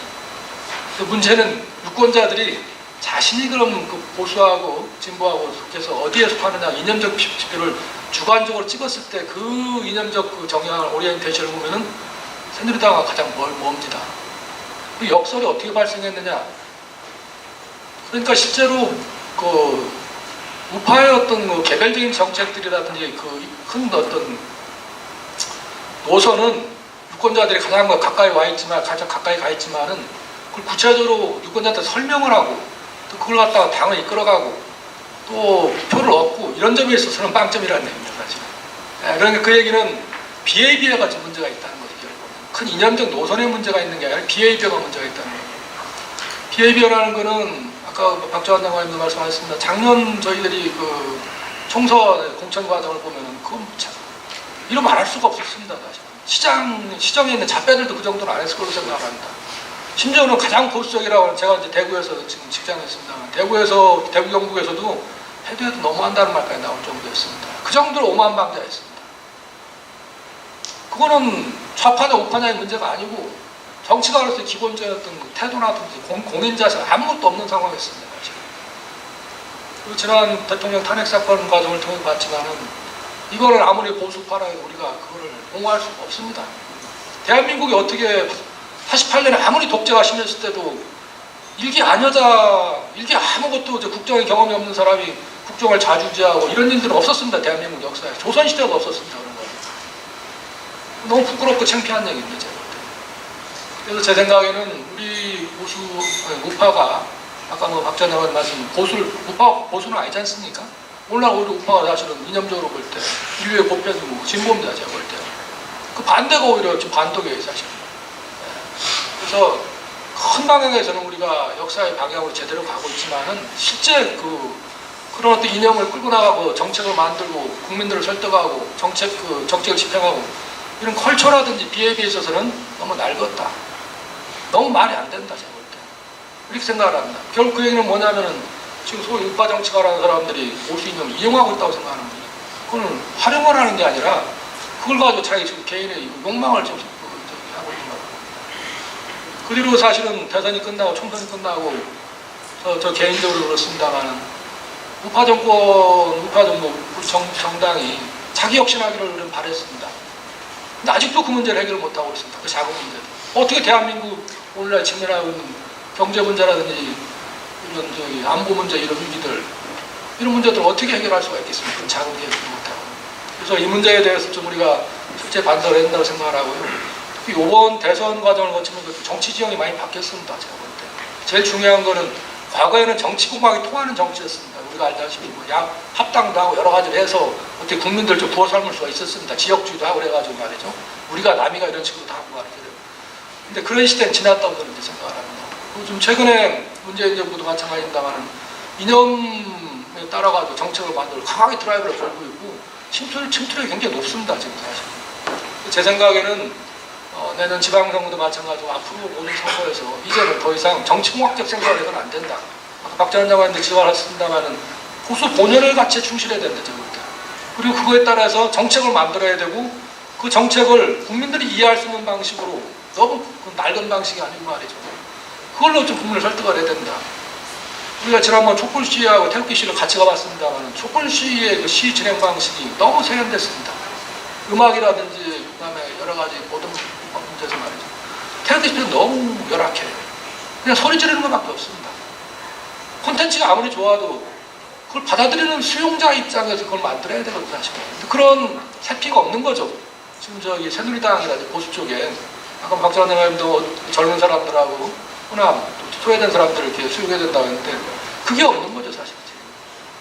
그 문제는 유권자들이 자신이 그럼 그 보수하고 진보하고 속해서 어디에 속하느냐 이념적 지표를 주관적으로 찍었을 때 그 이념적 그 정향을 오리엔테이션을 보면은 새누리당과 가장 멉니다. 그 역설이 어떻게 발생했느냐? 그러니까 실제로 그 우파의 어떤 뭐 개별적인 정책들이라든지 그 큰 어떤 노선은 유권자들이 가장 가까이 와 있지만 가장 가까이 가 있지만은 그걸 구체적으로 유권자한테 설명을 하고 또 그걸 갖다가 당을 이끌어가고 또 표를 얻고 이런 점에 있어서는 빵점이라는 얘기입니다. 사실. 그러니까 그 얘기는 비헤이비어가 좀 문제가 있다는 거죠. 큰 이념적 노선의 문제가 있는 게 아니라 비헤이비어가 문제가 있다는 거예요. 비헤이비어라는 거는 아까 박정환 장관님도 말씀하셨습니다. 작년 저희들이 그 총선 공천 과정을 보면은 그건 이루 말할 수가 없었습니다. 사실. 시정에 있는 잡배들도 그 정도는 안 했을 걸로 생각합니다. 심지어는 가장 보수적이라고 하는 제가 이제 대구에서 지금 직장했습니다만 대구 경북에서도 해도 너무한다는 말까지 나올 정도였습니다. 그 정도로 오만방자였습니다. 그거는 좌파냐 우파냐의 문제가 아니고 정치가로서의 기본적인 어떤 태도라든지 공인자세가 아무것도 없는 상황이었습니다. 그리고 지난 대통령 탄핵 사건 과정을 통해 봤지만은 이거를 아무리 보수파라 해도 우리가 그거를 옹호할 수가 없습니다. 대한민국이 어떻게 48년에 아무리 독재가 심했을 때도 일기 아무것도 국정의 경험이 없는 사람이 국정을 좌지우지하고 이런 일들은 없었습니다. 대한민국 역사에. 조선시대도 없었습니다. 그런 거. 너무 부끄럽고 창피한 얘기입니다. 제가. 그래서 제 생각에는 우리 우파가 아까 뭐 박전에 말씀 우파 보수는 아니지 않습니까? 오늘날 오히려 우파가 사실은 이념적으로 볼 때 인류의 보편이고 진보입니다. 제가 볼 때. 그 반대가 오히려 지금 반독이에요. 사실. 그래서 큰 방향에서는 우리가 역사의 방향으로 제대로 가고 있지만은 실제 그런 어떤 이념을 끌고 나가고 정책을 만들고 국민들을 설득하고 정책을 집행하고 이런 컬처라든지 비헤이비어에 있어서는 너무 낡았다. 너무 말이 안 된다. 제가 볼 때. 이렇게 생각을 합니다. 결국 그 얘기는 뭐냐면은 지금 소위 우파 정치가라는 사람들이 보수 이념을 이용하고 있다고 생각하는 거예요. 그거는 활용을 하는 게 아니라 그걸 가지고 자기 지금 개인의 욕망을 좀 하고 있는 거예요. 그 뒤로 사실은 대선이 끝나고 총선이 끝나고 저 개인적으로 그렇습니다만은 우파 정당이 자기 혁신하기를 바랬습니다. 근데 아직도 그 문제를 해결을 못하고 있습니다. 그 작은 문제. 어떻게 대한민국 오늘날 직면하고 있는 경제 문제라든지 이런 안보 문제 이런 위기들 이런 문제들을 어떻게 해결할 수가 있겠습니까? 그 작은 계획을 못하고. 그래서 이 문제에 대해서 좀 우리가 실제 반성을 해야 된다고 생각을 하고요. 특히 이번 대선 과정을 거치면 정치 지형이 많이 바뀌었습니다. 제가 볼 때. 제일 중요한 거는 과거에는 정치공학이 통하는 정치였습니다. 우리가 알다시피 합당도 하고 여러 가지를 해서 어떻게 국민들 좀 부어 삶을 수가 있었습니다. 지역주의도 하고 그래가지고 말이죠. 우리가 남이가 이런 식으로 다 하고 말이죠. 근데 그런 시대는 지났다고 저는 생각을 합니다. 그리고 좀 최근에 문재인 정부도 마찬가지입니다만 이념에 따라가지고 정책을 만들고 강하게 드라이브를 걸고 있고 침투력이 굉장히 높습니다. 지금 사실. 제 생각에는 내년 지방선거도 마찬가지고 앞으로 오는 선거에서 이제는 더 이상 정치공학적 생각을 해서는 안 된다. 아까 박정환 장관님도 지적하셨습니다만은 보수 본연의 가치에 충실해야 된다. 제가 볼 때. 그리고 그거에 따라서 정책을 만들어야 되고 그 정책을 국민들이 이해할 수 있는 방식으로 너무 낡은 방식이 아니고 말이죠. 그걸로 좀 국민을 설득을 해야 된다. 우리가 지난번 촛불 시위하고 태극기 시위를 같이 가봤습니다만 촛불 시위의 그 시위 진행 방식이 너무 세련됐습니다. 음악이라든지 그다음에 여러 가지 모든 문제에서 말이죠. 태극기 시위는 너무 열악해요. 그냥 소리 지르는 것밖에 없습니다. 콘텐츠가 아무리 좋아도 그걸 받아들이는 수용자 입장에서 그걸 만들어야 되거든요. 사실. 그런 세피가 없는 거죠. 지금 저기 새누리당이라든지 보수 쪽에 아까 박정환 의원님도 젊은 사람들하고 호남, 소외된 사람들을 이렇게 수용해야 된다고 했는데 그게 없는 거죠. 사실.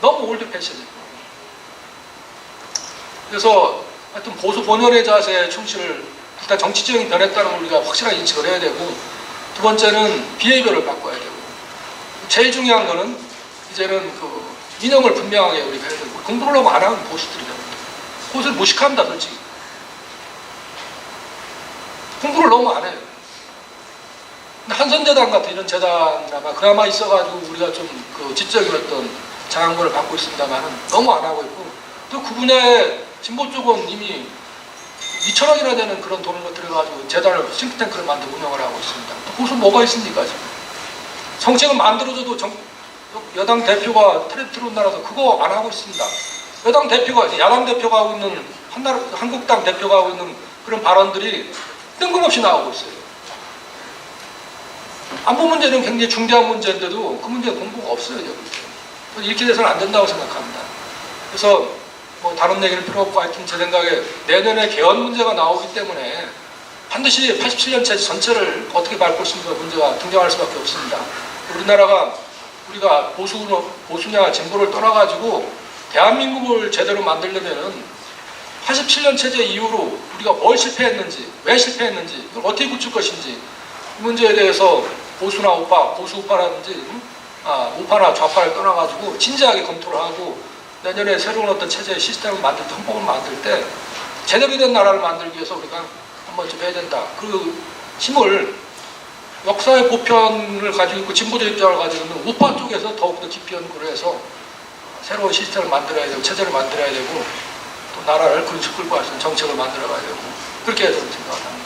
너무 올드 패션이에요. 그래서 하여튼 보수 본연의 자세에 충실을 일단 정치적인 변했다는 걸 우리가 확실하게 인식을 해야 되고 두 번째는 비헤이비어를 바꿔야 되고 제일 중요한 거는 이제는 그 이념을 분명하게 우리가 해야 되고 공부를 너무 안 하는 보수들이 됩니다. 보수를 무식합니다. 솔직히. 공부를 너무 안 해요. 근데 한선재단 같은 이런 재단이나 그나마 있어가지고 우리가 좀 그 지적인 어떤 장악을 받고 있습니다만은 너무 안 하고 있고 또 그 분야에 진보 쪽은 이미 2천억이나 되는 그런 돈을 들여가지고 재단을 싱크탱크를 만들고 운영을 하고 있습니다. 또 거기서 뭐가 있습니까 지금? 정책을 만들어줘도 여당 대표가 트랩트론 나라서 그거 안 하고 있습니다. 야당 대표가 하고 있는 한국당 대표가 하고 있는 그런 발언들이 뜬금없이 나오고 있어요. 안보 문제는 굉장히 중대한 문제인데도 그 문제에 공부가 없어요. 여기. 이렇게 돼서는 안 된다고 생각합니다. 그래서 뭐 다른 얘기는 필요 없고 하여튼 제 생각에 내년에 개헌 문제가 나오기 때문에 반드시 87년체 전체를 어떻게 바꿀 것인가 문제가 등장할 수밖에 없습니다. 우리가 보수냐 진보를 떠나가지고 대한민국을 제대로 만들려면은 87년 체제 이후로 우리가 뭘 실패했는지, 왜 실패했는지, 이걸 어떻게 고칠 것인지 이 문제에 대해서 보수나 우파, 보수 우파라든지 우파나 좌파를 떠나가지고 진지하게 검토를 하고 내년에 새로운 어떤 체제 시스템을 만들 때, 헌법을 만들 때 제대로 된 나라를 만들기 위해서 우리가 한 번쯤 해야 된다. 그 힘을 역사의 보편을 가지고 있고 진보적 입장을 가지고 있는 우파 쪽에서 더욱더 깊이 연구를 해서 새로운 시스템을 만들어야 되고 체제를 만들어야 되고 또 나라를 끌고 갈 수 있는 정책을 만들어가야 되고 그렇게 해서 생각을 합니다.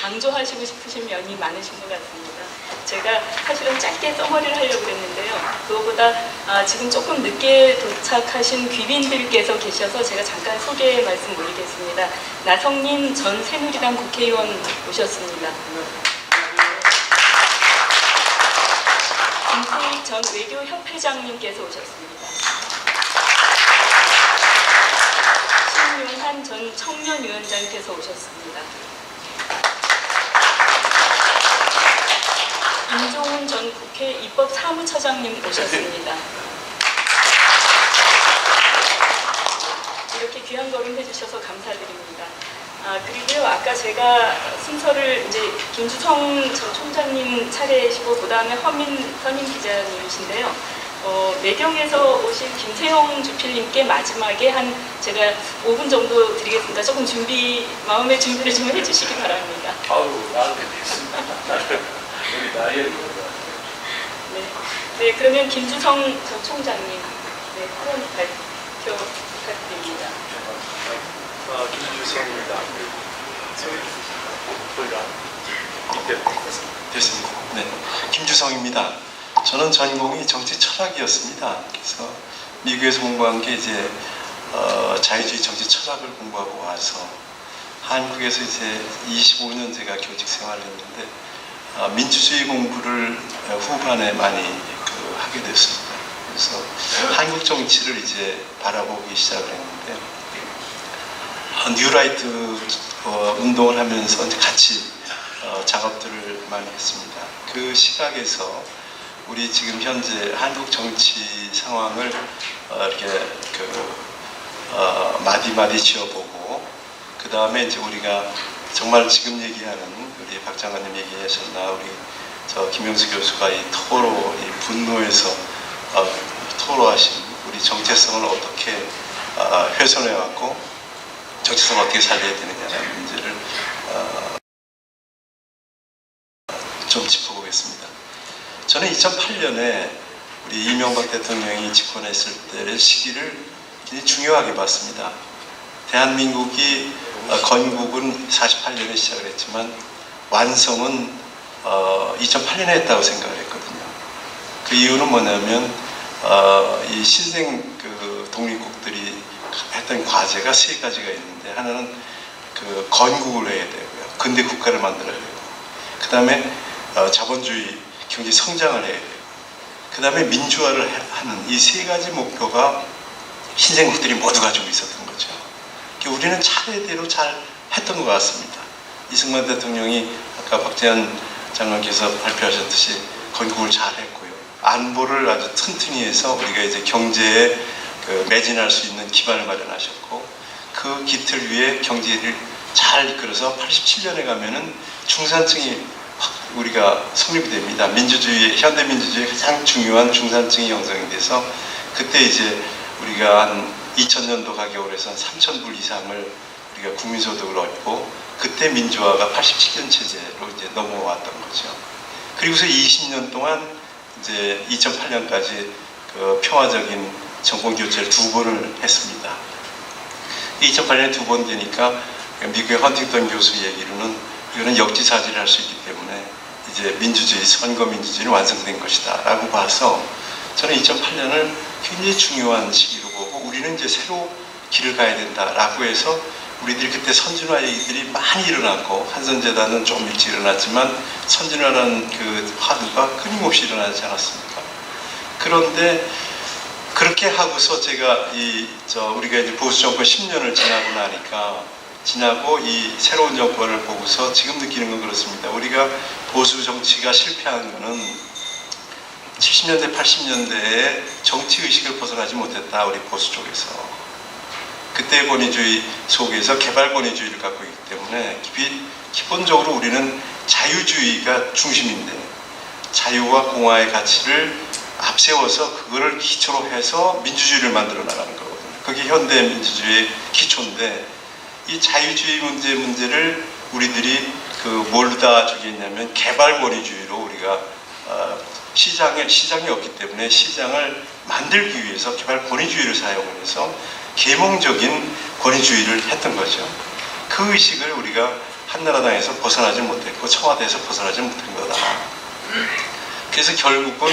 강조하시고 싶으신 면이 많으신 것 같습니다. 제가 사실은 짧게 써머리를 하려고 했는데요. 그거보다 지금 조금 늦게 도착하신 귀빈들께서 계셔서 제가 잠깐 소개 말씀 올리겠습니다. 나성민 전 새누리당 국회의원 오셨습니다. 김태익 전 외교협회장님께서 오셨습니다. 신용한 전 청년위원장께서 오셨습니다. 임종훈 전 국회 입법사무처장님 오셨습니다. 이렇게 귀한 걸음 해주셔서 감사드립니다. 그리고요, 아까 제가 순서를 이제 김주성 전 총장님 차례시고 그 다음에 허민 선임 기자님이신데요. 매경에서 오신 김세영 주필님께 마지막에 제가 5분 정도 드리겠습니다. 조금 마음의 준비를 좀 해주시기 바랍니다. 아유, 나한테 됐습니다. 우리 나이에 네, 그러면 김주성 전 총장님, 발언 발표 부탁드립니다. 김주성입니다. 됐습니다. 네, 김주성입니다. 저는 전공이 정치 철학이었습니다. 그래서 미국에서 공부한 게 이제 자유주의 정치 철학을 공부하고 와서 한국에서 이제 25년 제가 교직 생활을 했는데 민주주의 공부를 후반에 많이 하게 됐습니다. 그래서 한국 정치를 이제 바라보기 시작을 했는데 뉴라이트 운동을 하면서 이제 같이 작업들을 많이 했습니다. 그 시각에서 우리 지금 현재 한국 정치 상황을 이렇게 마디마디 지어보고 그 다음에 이제 우리가 정말 지금 얘기하는 우리 박 장관님 얘기하셨나 우리 김영수 교수가 이 토로 이 분노에서 토로하신 우리 정체성을 어떻게 훼손해 왔고 정체성을 어떻게 살려야 되느냐는 문제를 좀 짚어보겠습니다. 저는 2008년에 우리 이명박 대통령이 집권했을 때의 시기를 굉장히 중요하게 봤습니다. 대한민국이 건국은 48년에 시작을 했지만 완성은 2008년에 했다고 생각을 했거든요. 그 이유는 뭐냐면 이 신생 독립국들이 했던 과제가 세 가지가 있는데 하나는 건국을 해야 되고요. 근대 국가를 만들어야 되고 그 다음에 자본주의 경제 성장을 해야 되고 그 다음에 민주화를 하는 이 세 가지 목표가 신생국들이 모두 가지고 있었던 거죠. 우리는 차례대로 잘 했던 것 같습니다. 이승만 대통령이 아까 박재현 장관께서 발표하셨듯이 건국을 잘 했고요. 안보를 아주 튼튼히 해서 우리가 이제 경제에 매진할 수 있는 기반을 마련하셨고 그 기틀 위에 경제를 잘 이끌어서 87년에 가면은 중산층이 우리가 성립이 됩니다. 현대 민주주의의 가장 중요한 중산층이 형성이 돼서 그때 이제 우리가 한 2000년도 가격으로 해서 3,000불 이상을 우리가 국민소득을 얻고 그때 민주화가 87년 체제로 이제 넘어왔던 거죠. 그리고서 20년 동안 이제 2008년까지 평화적인 정권 교체를 2번을 했습니다. 2008년에 2번 되니까 미국의 헌팅턴 교수 얘기로는 이거는 역지사지를 할 수 있기 때문에 이제 민주주의, 선거 민주주의는 완성된 것이다 라고 봐서 저는 2008년을 굉장히 중요한 시기로 보고 우리는 이제 새로 길을 가야 된다라고 해서 우리들이 그때 선진화 얘기들이 많이 일어났고 한선재단은 좀 일찍 일어났지만 선진화라는 화두가 끊임없이 일어나지 않았습니까? 그런데 그렇게 하고서 제가 우리가 이제 보수 정권 10년을 지나고 이 새로운 정권을 보고서 지금 느끼는 건 그렇습니다. 우리가 보수 정치가 실패한 거는 70년대, 80년대에 정치의식을 벗어나지 못했다, 우리 보수 쪽에서. 그때 권위주의 속에서 개발 권위주의를 갖고 있기 때문에 기본적으로 우리는 자유주의가 중심인데 자유와 공화의 가치를 앞세워서 그거를 기초로 해서 민주주의를 만들어 나가는 거거든요. 그게 현대 민주주의의 기초인데 이 자유주의 문제를 우리들이 뭘다 주겠냐면 개발 권위주의로 우리가 시장이 없기 때문에 시장을 만들기 위해서 개발 권위주의를 사용해서 계몽적인 권위주의를 했던 거죠. 그 의식을 우리가 한나라당에서 벗어나지 못했고 청와대에서 벗어나지 못한 거다. 그래서 결국은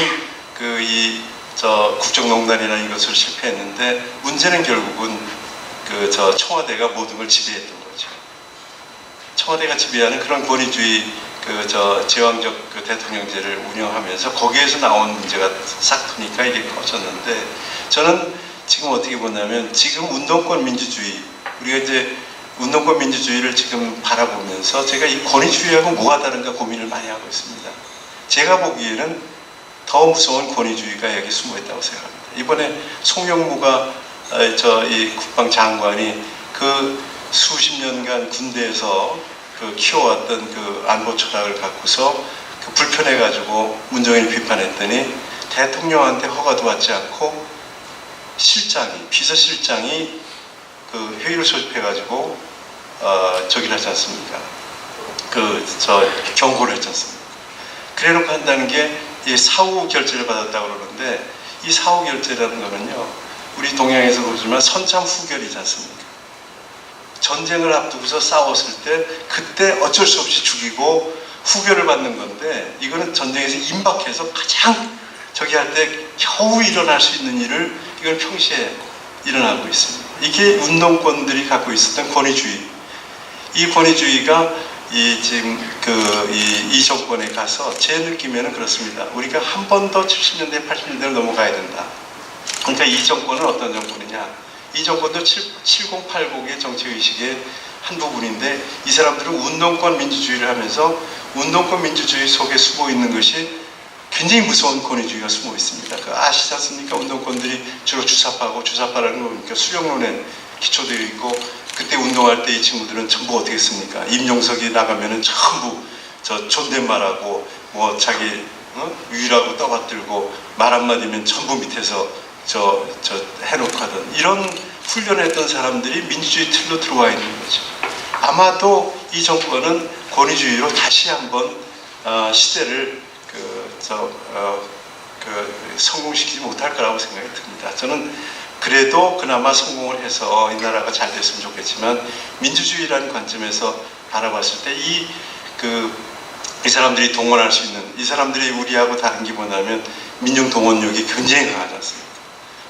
국정농단이나 이것을 실패했는데 문제는 결국은 청와대가 모든 걸 지배했던 거죠. 청와대가 지배하는 그런 권위주의 제왕적 대통령제를 운영하면서 거기에서 나온 문제가 싹 트니까 이게 커졌는데 저는 지금 어떻게 보냐면 지금 운동권 민주주의 우리가 이제 운동권 민주주의를 지금 바라보면서 제가 이 권위주의하고 뭐가 다른가 고민을 많이 하고 있습니다. 제가 보기에는 더 무서운 권위주의가 여기 숨어 있다고 생각합니다. 이번에 송영무가 이 국방장관이 수십 년간 군대에서 키워왔던 안보 철학을 갖고서 불편해가지고 문정인을 비판했더니 대통령한테 허가도 받지 않고 비서실장이 회의를 소집해가지고 저기를 하지 않습니까? 경고를 했지 않습니까? 그래놓고 한다는 게 이 사후 결재를 받았다고 그러는데 이 사후 결재라는 거는요 우리 동양에서 그러지만 선참 후결이지 않습니까? 전쟁을 앞두고서 싸웠을 때 그때 어쩔 수 없이 죽이고 후결을 받는 건데 이거는 전쟁에서 임박해서 가장 할 때 겨우 일어날 수 있는 일을 이걸 평시에 일어나고 있습니다. 이게 운동권들이 갖고 있었던 권위주의. 이 권위주의가 이 정권에 가서 제 느낌에는 그렇습니다. 우리가 한 번 더 70년대, 80년대로 넘어가야 된다. 그러니까 이 정권은 어떤 정권이냐? 이 정권도 7080의 정치의식의 한 부분인데 이 사람들은 운동권 민주주의를 하면서 운동권 민주주의 속에 숨어 있는 것이 굉장히 무서운 권위주의가 숨어 있습니다. 아시지 않습니까? 운동권들이 주로 주사파라는 거 보니까 수령론에 기초되어 있고 그때 운동할 때 이 친구들은 전부 어떻게 했습니까? 임용석이 나가면은 전부 존댓말하고 자기 위라고 떠받들고 말 한마디면 전부 밑에서 해놓고 하던 이런 훈련했던 사람들이 민주주의 틀로 들어와 있는 거죠. 아마도 이 정권은 권위주의로 다시 한번 시대를 성공시키지 못할 거라고 생각이 듭니다. 저는 그래도 그나마 성공을 해서 이 나라가 잘 됐으면 좋겠지만 민주주의라는 관점에서 바라봤을 때 이 사람들이 동원할 수 있는 이 사람들이 우리하고 다른 게 뭐냐면 민중 동원력이 굉장히 강하지 않습니까?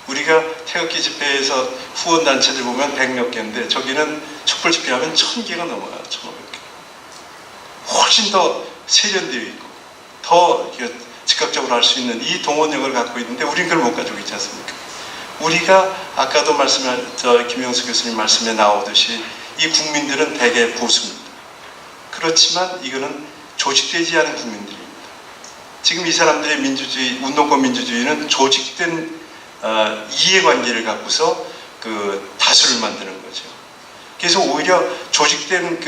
우리가 태극기 집회에서 후원단체들 보면 100몇 개인데 저기는 촛불 집회하면 1000개가 넘어가요. 1500개. 훨씬 더 세련되어 있고 더 즉각적으로 할 수 있는 이 동원력을 갖고 있는데 우리는 그걸 못 가지고 있지 않습니까? 우리가 아까도 김영수 교수님 말씀에 나오듯이 이 국민들은 대개 보수입니다. 그렇지만 이거는 조직되지 않은 국민들입니다. 지금 이 사람들의 민주주의, 운동권 민주주의는 조직된 이해관계를 갖고서 다수를 만드는 거죠. 그래서 오히려 조직된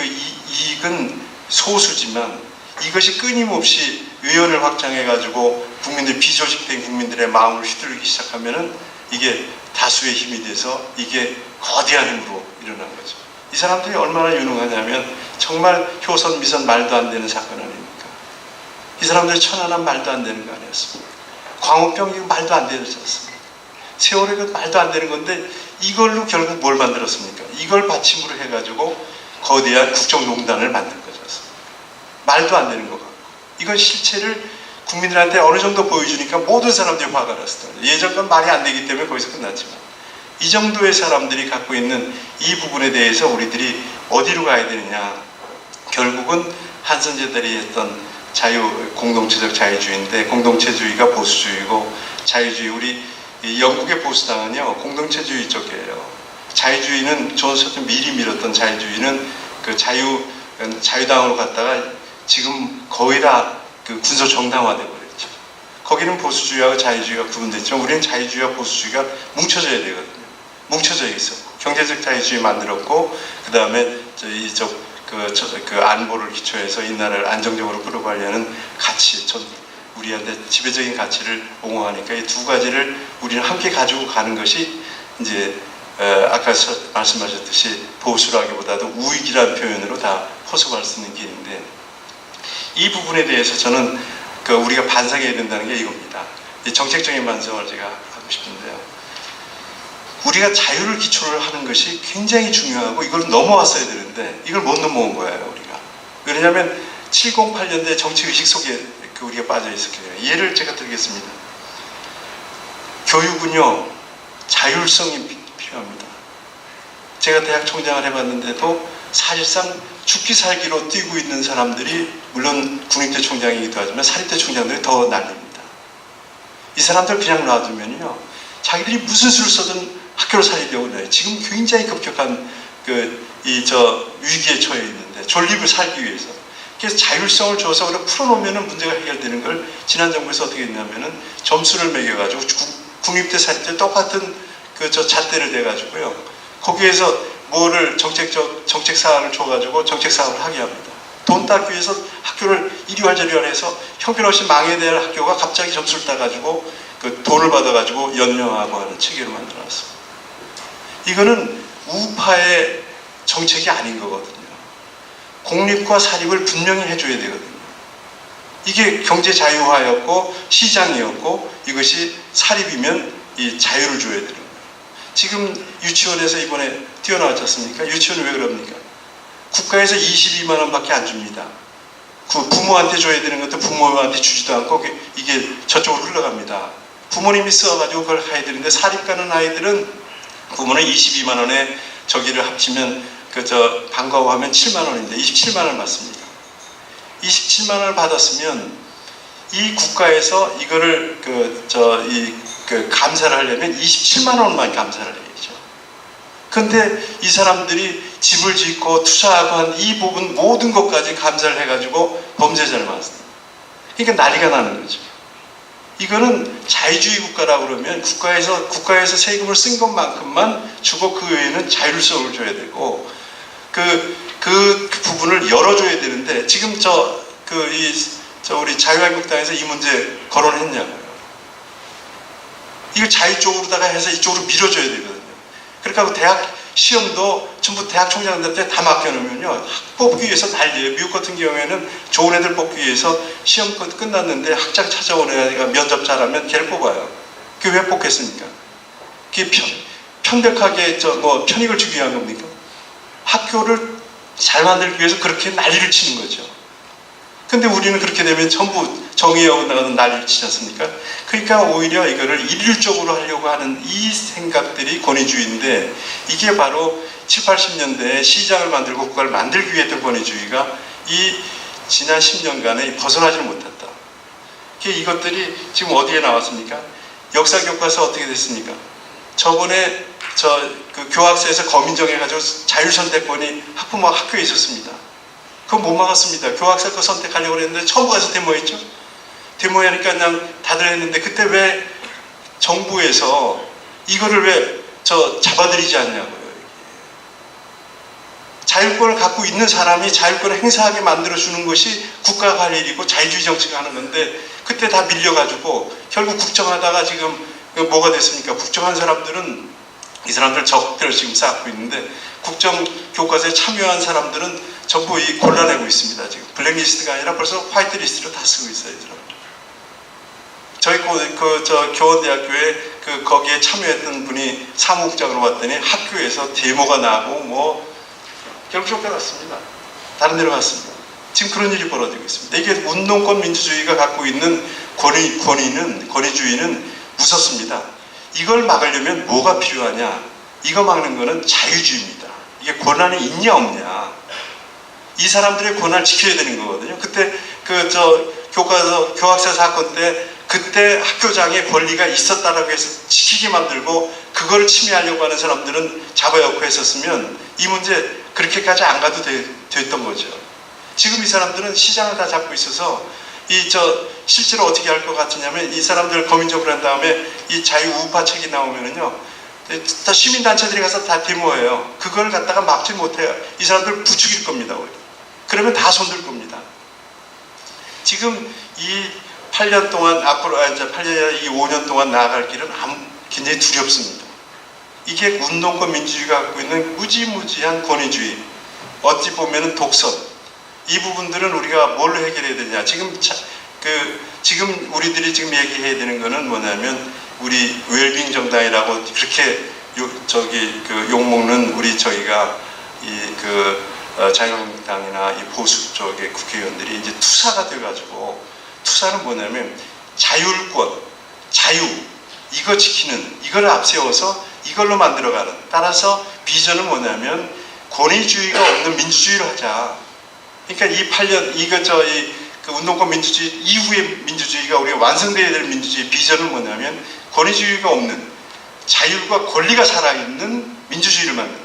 이익은 소수지만 이것이 끊임없이 의원을 확장해가지고 비조직된 국민들의 마음을 휘둘리기 시작하면은 이게 다수의 힘이 돼서 이게 거대한 힘으로 일어난 거죠. 이 사람들이 얼마나 유능하냐면 정말 효선, 미선 말도 안 되는 사건 아닙니까? 이 사람들이 천안함 말도 안 되는 거 아니었습니까? 광우병 이거 말도 안 되지 않습니까? 세월호 이거 말도 안 되는 건데 이걸로 결국 뭘 만들었습니까? 이걸 받침으로 해가지고 거대한 국정농단을 만든 거죠. 말도 안 되는 거 같고 이건 실체를 국민들한테 어느 정도 보여주니까 모든 사람들이 화가 났어요. 예전건 말이 안 되기 때문에 거기서 끝났지만 이 정도의 사람들이 갖고 있는 이 부분에 대해서 우리들이 어디로 가야 되느냐 결국은 한선제들이 했던 공동체적 자유주의인데 공동체주의가 보수주의고 자유주의 우리 영국의 보수당은요 공동체주의 쪽이에요. 자유주의는 존스턴 미리 밀었던 자유주의는 자유당으로 갔다가 지금 거의 다 군소 정당화돼 버렸죠. 거기는 보수주의하고 자유주의가 구분됐지만 우리는 자유주의와 보수주의가 뭉쳐져야 되거든요. 뭉쳐져 있어. 경제적 자유주의 만들었고 그 다음에 그 안보를 기초해서 이 나라를 안정적으로 끌어가려는 가치, 우리한테 지배적인 가치를 옹호하니까 이 두 가지를 우리는 함께 가지고 가는 것이 이제 아까 말씀하셨듯이 보수라기보다도 우익이라는 표현으로 다 호소할 수 있는 길인데 이 부분에 대해서 저는 우리가 반성해야 된다는 게 이겁니다. 이 정책적인 반성을 제가 하고 싶은데요. 우리가 자유를 기초로 하는 것이 굉장히 중요하고 이걸 넘어왔어야 되는데 이걸 못 넘어온 거예요, 우리가. 왜냐하면 70~80년대 정치의식 속에 우리가 빠져 있었기 때문에. 예를 제가 들겠습니다. 교육은요, 자율성이 필요합니다. 제가 대학 총장을 해봤는데도 사실상 죽기 살기로 뛰고 있는 사람들이 물론 국립대 총장이기도 하지만 사립대 총장들이 더 날립니다. 이 사람들 그냥 놔두면요, 자기들이 무슨 수를 써든 학교를 살리려고 해요. 지금 굉장히 급격한 위기에 처해 있는데 존립을 살기 위해서. 그래서 자율성을 줘서 그래 풀어놓으면 문제가 해결되는 걸 지난 정부에서 어떻게 했냐면은 점수를 매겨가지고 국립대 사립대 똑같은 잣대를 대가지고요. 거기에서 뭐를 정책 사안을 줘가지고 정책 사업을 하게 합니다. 돈 따기 위해서 학교를 이리와저리와 형편없이 망해야 될 학교가 갑자기 점수를 따가지고 그 돈을 받아가지고 연명하고 하는 체계를 만들어놨습니다. 이거는 우파의 정책이 아닌 거거든요. 공립과 사립을 분명히 해줘야 되거든요. 이게 경제 자유화였고 시장이었고 이것이 사립이면 이 자유를 줘야 되는 거예요. 지금 유치원에서 이번에 뛰어나왔지 않습니까? 유치원은 왜 그럽니까? 국가에서 22만 원밖에 안 줍니다. 그 부모한테 줘야 되는 것도 부모한테 주지도 않고 이게 저쪽으로 흘러갑니다. 부모님이 써가지고 그걸 해야 되는데 사립 가는 아이들은 부모는 22만 원에 저기를 합치면 방과후 하면 7만 원인데 27만 원을 받습니다. 27만 원을 받았으면 이 국가에서 이거를 감사를 하려면 27만 원만 감사를 해야죠. 근데 이 사람들이 집을 짓고 투자하고 한 이 부분 모든 것까지 감사를 해가지고 범죄자를 받습니다. 그러니까 난리가 나는 거죠. 이거는 자유주의 국가라고 그러면 국가에서 세금을 쓴 것만큼만 주고 그 외에는 자율성을 줘야 되고 그 부분을 열어줘야 되는데 지금 우리 자유한국당에서 이 문제 거론했냐고요. 이걸 자유 쪽으로다가 해서 이쪽으로 밀어줘야 되거든요. 그러니까 대학 시험도 전부 대학 총장들한테 다 맡겨놓으면요, 학 뽑기 위해서 난리예요. 미국 같은 경우에는 좋은 애들 뽑기 위해서 시험 끝났는데 학장 찾아오는 애가 면접 잘하면 걔를 뽑아요. 그게 왜 뽑겠습니까? 그게 편백하게 편익을 주기 위한 겁니까? 학교를 잘 만들기 위해서 그렇게 난리를 치는 거죠. 근데 우리는 그렇게 되면 전부 정의하고 나가는 난리를 치지 않습니까? 그러니까 오히려 이거를 일률적으로 하려고 하는 이 생각들이 권위주의인데 이게 바로 70, 80년대에 시장을 만들고 국가를 만들기 위해 했던 권위주의가 이 지난 10년간에 벗어나지를 못했다. 이것들이 지금 어디에 나왔습니까? 역사 교과서 어떻게 됐습니까? 저번에 그 교학서에서 거민정해가지고 자율선택권이 학교에 있었습니다. 그건 못 막았습니다. 교학사 거 선택하려고 했는데 처음 가서 데모했죠. 데모하니까 그냥 다들 했는데 그때 왜 정부에서 이거를 왜 잡아들이지 않냐고요. 자율권을 갖고 있는 사람이 자율권을 행사하게 만들어주는 것이 국가가 할 일이고 자유주의 정치가 하는 건데 그때 다 밀려가지고 결국 국정하다가 지금 뭐가 됐습니까? 국정한 사람들은 이 사람들 적들을 지금 쌓고 있는데 국정 교과서에 참여한 사람들은 전부 골라내고 있습니다. 지금 블랙리스트가 아니라 벌써 화이트리스트로 다 쓰고 있어요. 이 사람들. 저희 교원대학교에 거기에 참여했던 분이 사무국장으로 왔더니 학교에서 데모가 나고 결국 쫓겨났습니다. 다른 데로 갔습니다. 지금 그런 일이 벌어지고 있습니다. 이게 운동권 민주주의가 갖고 있는 권위주의는 무섭습니다. 이걸 막으려면 뭐가 필요하냐? 이거 막는 거는 자유주의입니다. 이게 권한이 있냐 없냐? 이 사람들의 권한을 지켜야 되는 거거든요. 그때 교학사 사건 때 그때 학교장의 권리가 있었다라고 해서 지키게 만들고 그걸 침해하려고 하는 사람들은 잡아놓고 했었으면 이 문제 그렇게까지 안 가도 됐던 거죠. 지금 이 사람들은 시장을 다 잡고 있어서 실제로 어떻게 할 것 같으냐면 이 사람들 거민족을 한 다음에 이 자유 우파 책이 나오면은요, 다 시민단체들이 가서 다 데모해요. 그걸 갖다가 막지 못해요. 이 사람들 부추길 겁니다. 그러면 다 손들 겁니다. 지금 이 8년 동안, 앞으로, 이제 8년, 이 5년 동안 나아갈 길은 굉장히 두렵습니다. 이게 운동권 민주주의가 갖고 있는 무지무지한 권위주의, 어찌 보면은 독선, 이 부분들은 우리가 뭘 해결해야 되냐. 지금 우리들이 지금 얘기해야 되는 거는 뭐냐면, 우리 웰빙 정당이라고 그렇게 욕먹는 우리 저희가 자유한국당이나 이 보수 쪽의 국회의원들이 이제 투사가 돼가지고, 투사는 뭐냐면 자율권, 자유, 이거 지키는, 이걸 앞세워서 이걸로 만들어가는. 따라서 비전은 뭐냐면 권위주의가 없는 민주주의를 하자. 그러니까 이 8년 그 운동권 민주주의 이후의 민주주의가 우리가 완성돼야 될 민주주의 비전은 뭐냐면 권위주의가 없는 자율과 권리가 살아있는 민주주의를 만드는.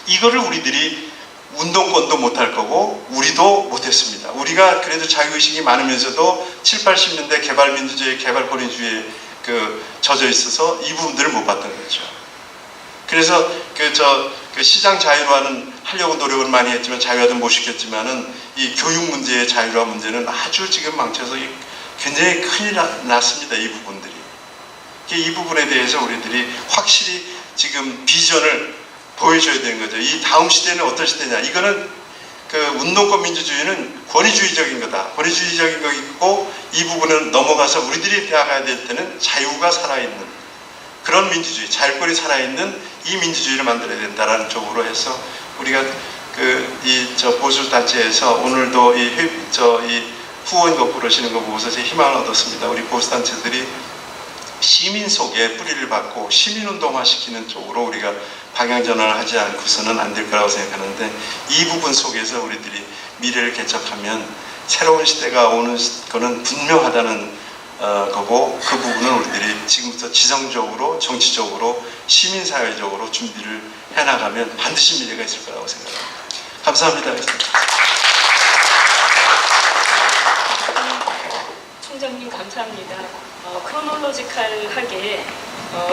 이거를 우리들이 운동권도 못할 거고 우리도 못했습니다. 우리가 그래도 자유의식이 많으면서도 7, 80년대 개발민주주의, 개발권위주의에 젖어 있어서 이 부분들을 못 봤던 거죠. 그래서 시장 자유화는 하려고 노력을 많이 했지만 자유화도 못 시켰지만은 이 교육 문제의 자유화 문제는 아주 지금 망쳐서 굉장히 큰일 났습니다. 이 부분들이. 이 부분에 대해서 우리들이 확실히 지금 비전을 보여줘야 되는 거죠. 이 다음 시대는 어떤 시대냐. 이거는 운동권 민주주의는 권위주의적인 거다. 권위주의적인 거 있고 이 부분은 넘어가서 우리들이 나가야 될 때는 자유가 살아있는 그런 민주주의, 자율권이 살아있는 이 민주주의를 만들어야 된다라는 쪽으로 해서 우리가 보수 단체에서 오늘도 이 후원 거부하시는 거 보고서 제 희망을 얻었습니다. 우리 보수 단체들이 시민 속에 뿌리를 받고 시민운동화 시키는 쪽으로 우리가 방향전환을 하지 않고서는 안 될 거라고 생각하는데, 이 부분 속에서 우리들이 미래를 개척하면 새로운 시대가 오는 거는 분명하다는 거고, 그 부분은 우리들이 지금부터 지성적으로, 정치적으로, 시민사회적으로 준비를 해나가면 반드시 미래가 있을 거라고 생각합니다. 감사합니다. 총장님 감사합니다. 크로놀로지컬하게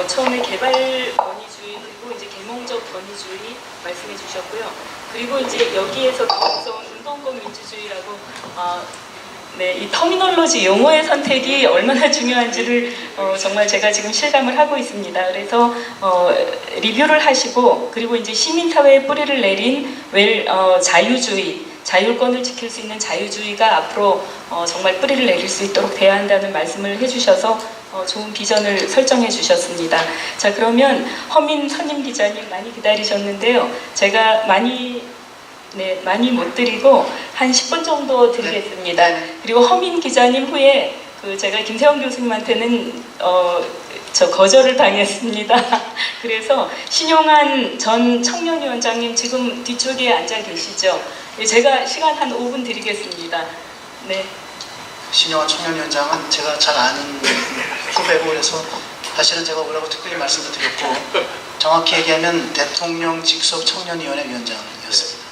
처음에 개발 권위주의 그리고 이제 계몽적 권위주의 말씀해 주셨고요. 그리고 이제 여기에서 나온 운동권 민주주의라고 네, 이 터미놀로지 용어의 선택이 얼마나 중요한지를 정말 제가 지금 실감을 하고 있습니다. 그래서 리뷰를 하시고 그리고 이제 시민사회에 뿌리를 내린 자유주의, 자율권을 지킬 수 있는 자유주의가 앞으로 정말 뿌리를 내릴 수 있도록 돼야 한다는 말씀을 해주셔서 좋은 비전을 설정해 주셨습니다. 자, 그러면 허민 선임 기자님 많이 기다리셨는데요. 제가 많이 못 드리고 한 10분 정도 드리겠습니다. 그리고 허민 기자님 후에 제가 김세원 교수님한테는 거절을 당했습니다. 그래서 신용한 전 청년위원장님 지금 뒤쪽에 앉아 계시죠? 제가 시간 한 5분 드리겠습니다. 네. 신용한 청년위원장은 제가 잘 아는 후배고 그래서 사실은 제가 오라고 특별히 말씀도 드렸고 정확히 얘기하면 대통령 직속 청년위원회 위원장이었습니다.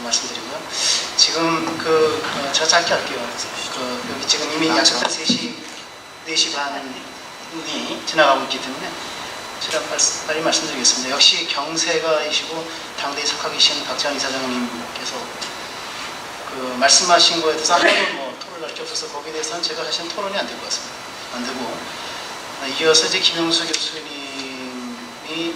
말씀드리고요. 지금 제가 짧게 할게요. 여기 지금 이미 약속된 4시 반이 지나가고 있기 때문에 제가 빨리 말씀드리겠습니다. 역시 경세가이시고 당대에 속하 계신 박지원 이사장님께서 말씀하신 거에 대해서 아무도 토론할 게 없어서 거기에 대해서는 제가 사실은 토론이 안 될 것 같습니다. 안 되고 이어서 이제 김영수 교수님이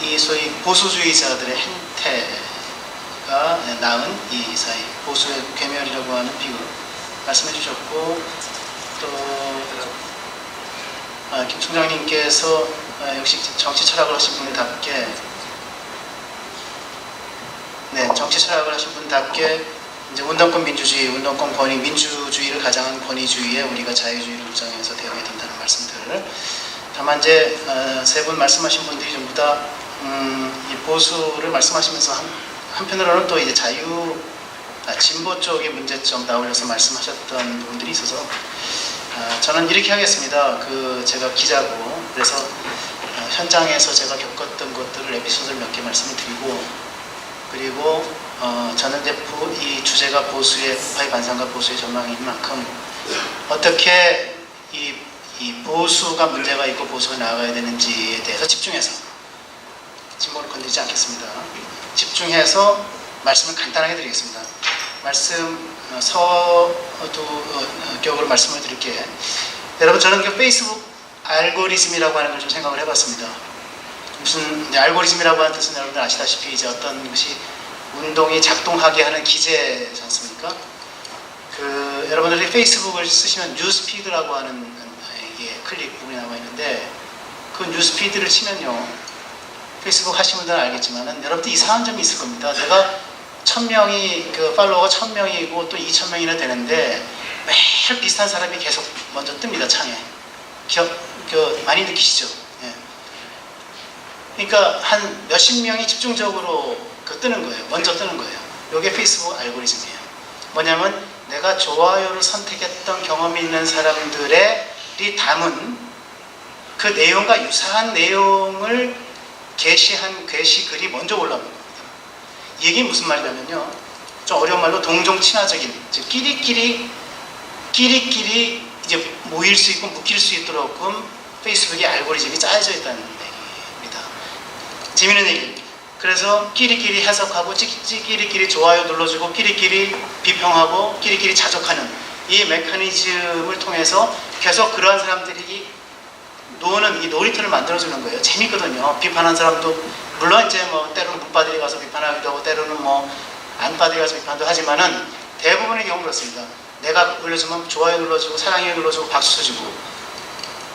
이 소위 보수주의자들의 행태가 낳은 이 사회 보수의 괴멸이라고 하는 비유 말씀해 주셨고, 또 김 총장님께서 역시 정치 철학을 하신 분답게 정치 철학을 하신 분답게 이제 운동권 민주주의, 운동권 권위, 민주주의를 가장한 권위주의에 우리가 자유주의를 주장해서 되어야 된다는 말씀들을, 다만 이제 세 분 말씀하신 분들이 전부 다 이 보수를 말씀하시면서 한편으로는 또 이제 진보 쪽의 문제점 나올려서 말씀하셨던 부분들이 있어서 저는 이렇게 하겠습니다. 제가 기자고 그래서 현장에서 제가 겪었던 것들을 에피소드를 몇 개 말씀을 드리고, 그리고 저는 이제 이 주제가 보수의 우파의 반성과 보수의 전망인 만큼 어떻게 이 보수가 문제가 있고 보수가 나아가야 되는지에 대해서 집중해서 진보를 건드리지 않겠습니다. 집중해서 말씀을 간단하게 드리겠습니다. 말씀 서두격으로 말씀을 드릴게요. 여러분, 저는 그 페이스북 알고리즘이라고 하는 걸 좀 생각을 해봤습니다. 무슨 이제 알고리즘이라고 하는 뜻은 여러분들 아시다시피 이제 어떤 것이 운동이 작동하게 하는 기제지 않습니까? 여러분들이 페이스북을 쓰시면 뉴스피드라고 하는 이게 클릭 부분이 나와 있는데 그 뉴스피드를 치면요, 페이스북 하시는 분들은 알겠지만은 여러분들 이상한 점이 있을 겁니다. 내가 1000명이 팔로워가 1000명이고 또 2000명이나 되는데 매일 비슷한 사람이 계속 먼저 뜹니다, 창에. 많이 느끼시죠? 예. 그러니까 한 몇십 명이 집중적으로 뜨는 거예요. 먼저 뜨는 거예요. 이게 페이스북 알고리즘이에요. 뭐냐면 내가 좋아요를 선택했던 경험이 있는 사람들이 담은 그 내용과 유사한 내용을 게시한 게시글이 먼저 올라오는 겁니다. 이게 무슨 말이냐면요, 좀 어려운 말로 동종 친화적인, 즉 끼리끼리 이제 모일 수 있고 묶일 수 있도록끔 페이스북의 알고리즘이 짜여져 있다는 얘기입니다. 재미있는 얘기. 그래서 끼리끼리 해석하고 끼리끼리 좋아요 눌러주고 끼리끼리 비평하고 끼리끼리 자족하는 이 메커니즘을 통해서 계속 그러한 사람들이 노는 이 놀이터를 만들어주는 거예요. 재밌거든요. 비판한 사람도 물론 이제 뭐 때로는 문바들이 가서 비판하기도 하고 때로는 뭐 안바들이 가서 비판도 하지만은 대부분의 경우 그렇습니다. 내가 올려주면 좋아요 눌러주고 사랑해 눌러주고 박수 주고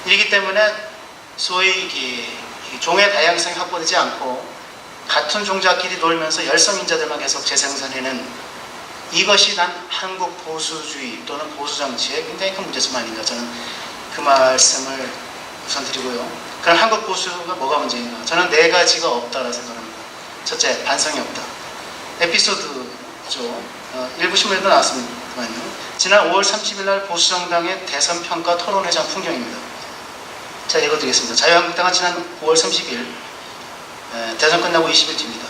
이기 때문에 소위 이 종의 다양성이 확보되지 않고 같은 종자끼리 놀면서 열성인자들만 계속 재생산해는 이것이 난 한국 보수주의 또는 보수정치의 굉장히 큰 문제점 아닌가, 저는 그 말씀을 우선 드리고요. 그럼 한국 보수가 뭐가 문제인가? 저는 네 가지가 없다라고 생각합니다. 첫째, 반성이 없다. 에피소드죠. 일부 신문에도 나왔습니다만요. 지난 5월 30일 날 보수정당의 대선평가 토론회장 풍경입니다. 자, 읽어드리겠습니다. 자유한국당은 지난 5월 30일 대선 끝나고 20일 뒤입니다.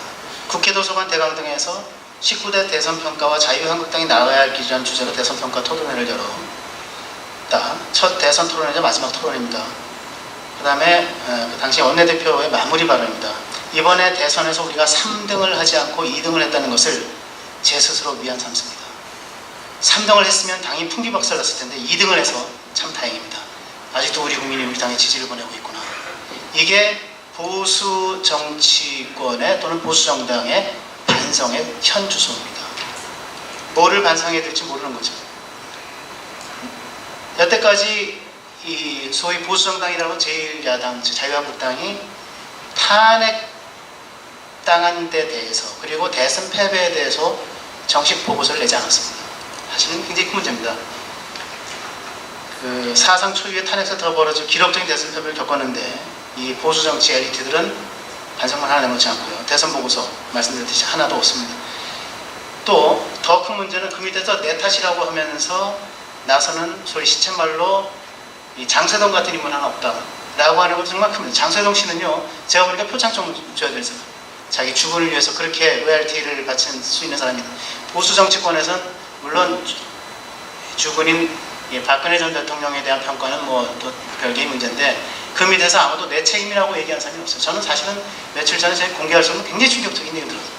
국회 도서관 대강당에서 19대 대선평가와 자유한국당이 나아가야 할 길이라는 주제로 대선평가 토론회를 열었다. 첫 대선 토론회자 마지막 토론입니다. 그 다음에 당시 원내대표의 마무리 발언입니다. 이번에 대선에서 우리가 3등을 하지 않고 2등을 했다는 것을 제 스스로 미안 삼습니다. 3등을 했으면 당이 풍비박살 났을 텐데 2등을 해서 참 다행입니다. 아직도 우리 국민이 우리 당에 지지를 보내고 있구나. 이게 보수 정치권의 또는 보수 정당의 반성의 현 주소입니다. 뭐를 반성해야 될지 모르는 거죠. 여태까지 이 소위 보수 정당이라고 제1야당, 즉 자유한국당이 탄핵당한 데 대해서 그리고 대선 패배에 대해서 정식 보고서를 내지 않았습니다. 사실은 굉장히 큰 문제입니다. 사상 초유의 탄핵에서 더 벌어진 기록적인 대선 패배를 겪었는데 이 보수 정치 엘리트들은 반성만 하나 내놓지 않고요. 대선 보고서 말씀드렸듯이 하나도 없습니다. 또 더 큰 문제는 그 밑에서 내 탓이라고 하면서 나서는 소위 시쳇말로 이 장세동 같은 인물 하나 없다라고 하는 것도 정말 큽니다. 장세동 씨는요, 제가 보니까 표창 좀 줘야 될 사람. 자기 주군을 위해서 그렇게 로얄티를 바칠 수 있는 사람입니다. 보수 정치권에서는 물론 주군인 박근혜 전 대통령에 대한 평가는 뭐 또 별개의 문제인데 그 밑에서 아무도 내 책임이라고 얘기한 사람이 없어요. 저는 사실은 며칠 전에 제가 공개할 수 없는 굉장히 충격적인 얘기를 들었어요.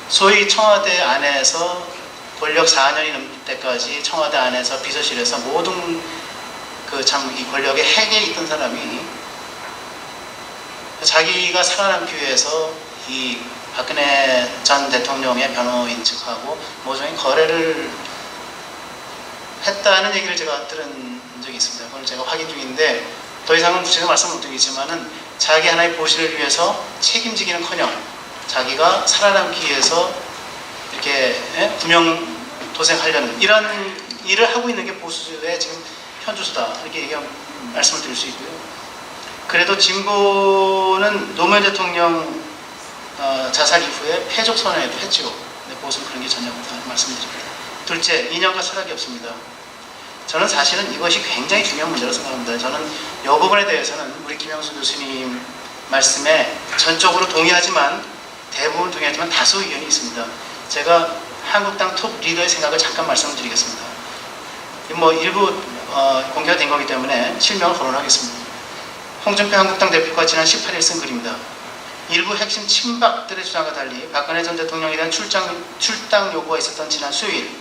소위 청와대 안에서 권력 4년이 넘을 때까지 청와대 안에서 비서실에서 모든 이 권력의 핵에 있던 사람이 자기가 살아남기 위해서 이 박근혜 전 대통령의 변호인 측하고 모종의 거래를 했다는 얘기를 제가 들은 적이 있습니다. 그걸 제가 확인 중인데 더 이상은 제가 말씀 못 드리겠지만은 자기 하나의 보시를 위해서 책임지기는커녕 자기가 살아남기 위해서 이렇게 구명도생하려는 이런 일을 하고 있는 게 보수의 지금 현주소다, 이렇게 말씀을 드릴 수 있고요. 그래도 진보는 노무현 대통령 자살 이후에 패족 선언에도 했죠. 근데 보수는 그런 게 전혀 없다는 말씀드립니다. 둘째, 이념과 철학이 없습니다. 저는 사실은 이것이 굉장히 중요한 문제라고 생각합니다. 저는 이 부분에 대해서는 우리 김영수 교수님 말씀에 전적으로 동의하지만 대부분 동의하지만 다수 의견이 있습니다. 제가 한국당 톱 리더의 생각을 잠깐 말씀드리겠습니다. 뭐 일부 공개가 된 거기 때문에 실명을 거론하겠습니다. 홍준표 한국당 대표가 지난 18일 쓴 글입니다. 일부 핵심 친박들의 주장과 달리 박근혜 전 대통령에 대한 출당 요구가 있었던 지난 수요일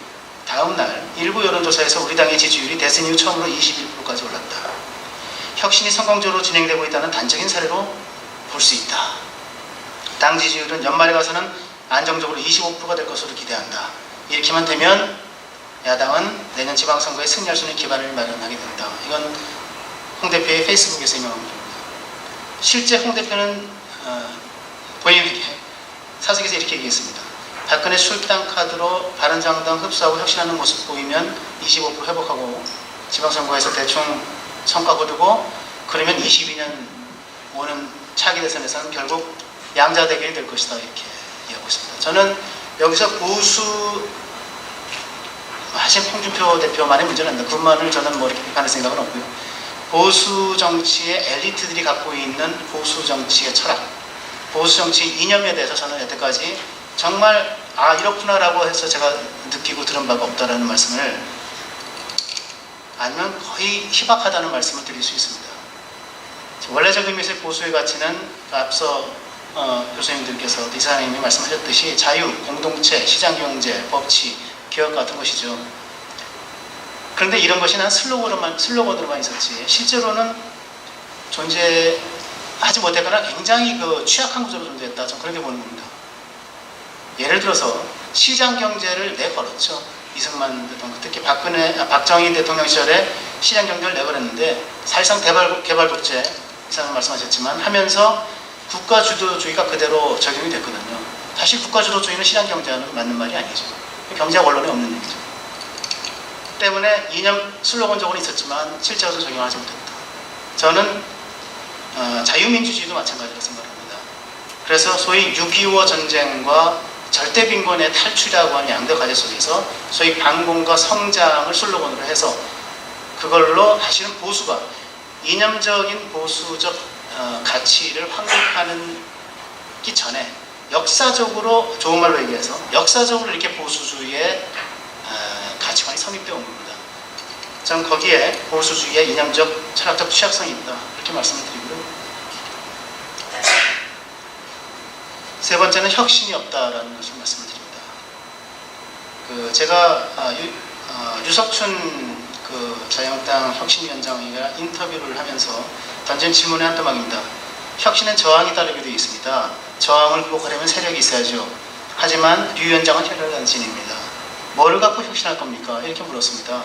다음 날 일부 여론조사에서 우리 당의 지지율이 대선 이후 처음으로 21%까지 올랐다. 혁신이 성공적으로 진행되고 있다는 단적인 사례로 볼 수 있다. 당 지지율은 연말에 가서는 안정적으로 25%가 될 것으로 기대한다. 이렇게만 되면 야당은 내년 지방선거에 승리할 수 있는 기반을 마련하게 된다. 이건 홍 대표의 페이스북에서 임명한 겁니다. 실제 홍 대표는 본인에게 사석에서 이렇게 얘기했습니다. 박근혜 출당 카드로 바른정당 흡수하고 혁신하는 모습 보이면 25% 회복하고 지방선거에서 대충 성과 거두고 그러면 22년 오는 차기 대선에서는 결국 양자 대결이 될 것이다 이렇게 얘기하고 있습니다. 저는 여기서 보수 하신 홍준표 대표만의 문제는 아닙니다. 그것만을 저는 뭐 이렇게 비판할 생각은 없고요. 보수 정치의 엘리트들이 갖고 있는 보수 정치의 철학, 보수 정치 이념에 대해서 저는 여태까지 정말 이렇구나라고 해서 제가 느끼고 들은 바가 없다라는 말씀을 아니면 거의 희박하다는 말씀을 드릴 수 있습니다. 원래적 의미에서의 보수의 가치는 앞서 교수님들께서 이사장님이 말씀하셨듯이 자유, 공동체, 시장경제, 법치, 개혁 같은 것이죠. 그런데 이런 것이 난 슬로건으로만 있었지 실제로는 존재하지 못했거나 굉장히 취약한 구조로 존재했다. 저는 그렇게 보는 겁니다. 예를 들어서 시장경제를 내걸었죠. 이승만 대통령, 특히 박정희 대통령 시절에 시장경제를 내걸었는데 사실상 개발 독재, 이사님 말씀하셨지만 하면서 국가주도주의가 그대로 적용이 됐거든요. 사실 국가주도주의는 시장경제와는 맞는 말이 아니죠. 경제학 원론에 없는 얘기죠. 때문에 이념 슬로건적으로 있었지만 실제로도 적용하지 못했다. 저는 자유민주주의도 마찬가지로 생각합니다. 그래서 소위 6.25 전쟁과 절대빈곤의 탈출이라고 하는 양대 과제 속에서 소위 반공과 성장을 슬로건으로 해서 그걸로 사실은 보수가 이념적인 보수적 가치를 확립하는 기 전에 역사적으로 좋은 말로 얘기해서 역사적으로 이렇게 보수주의의 가치관이 성립되어 온 겁니다. 저는 거기에 보수주의의 이념적 철학적 취약성이 있다 이렇게 말씀을 드리고요. 세 번째는 혁신이 없다라는 것을 말씀드립니다. 제가 유석춘 자유한국당 혁신위원장이가 인터뷰를 하면서 던진 질문의 한 토막입니다. 혁신은 저항이 따르게 되어 있습니다. 저항을 극복하려면 세력이 있어야죠. 하지만 류 위원장은 혈혈단신입니다. 뭐를 갖고 혁신할 겁니까? 이렇게 물었습니다.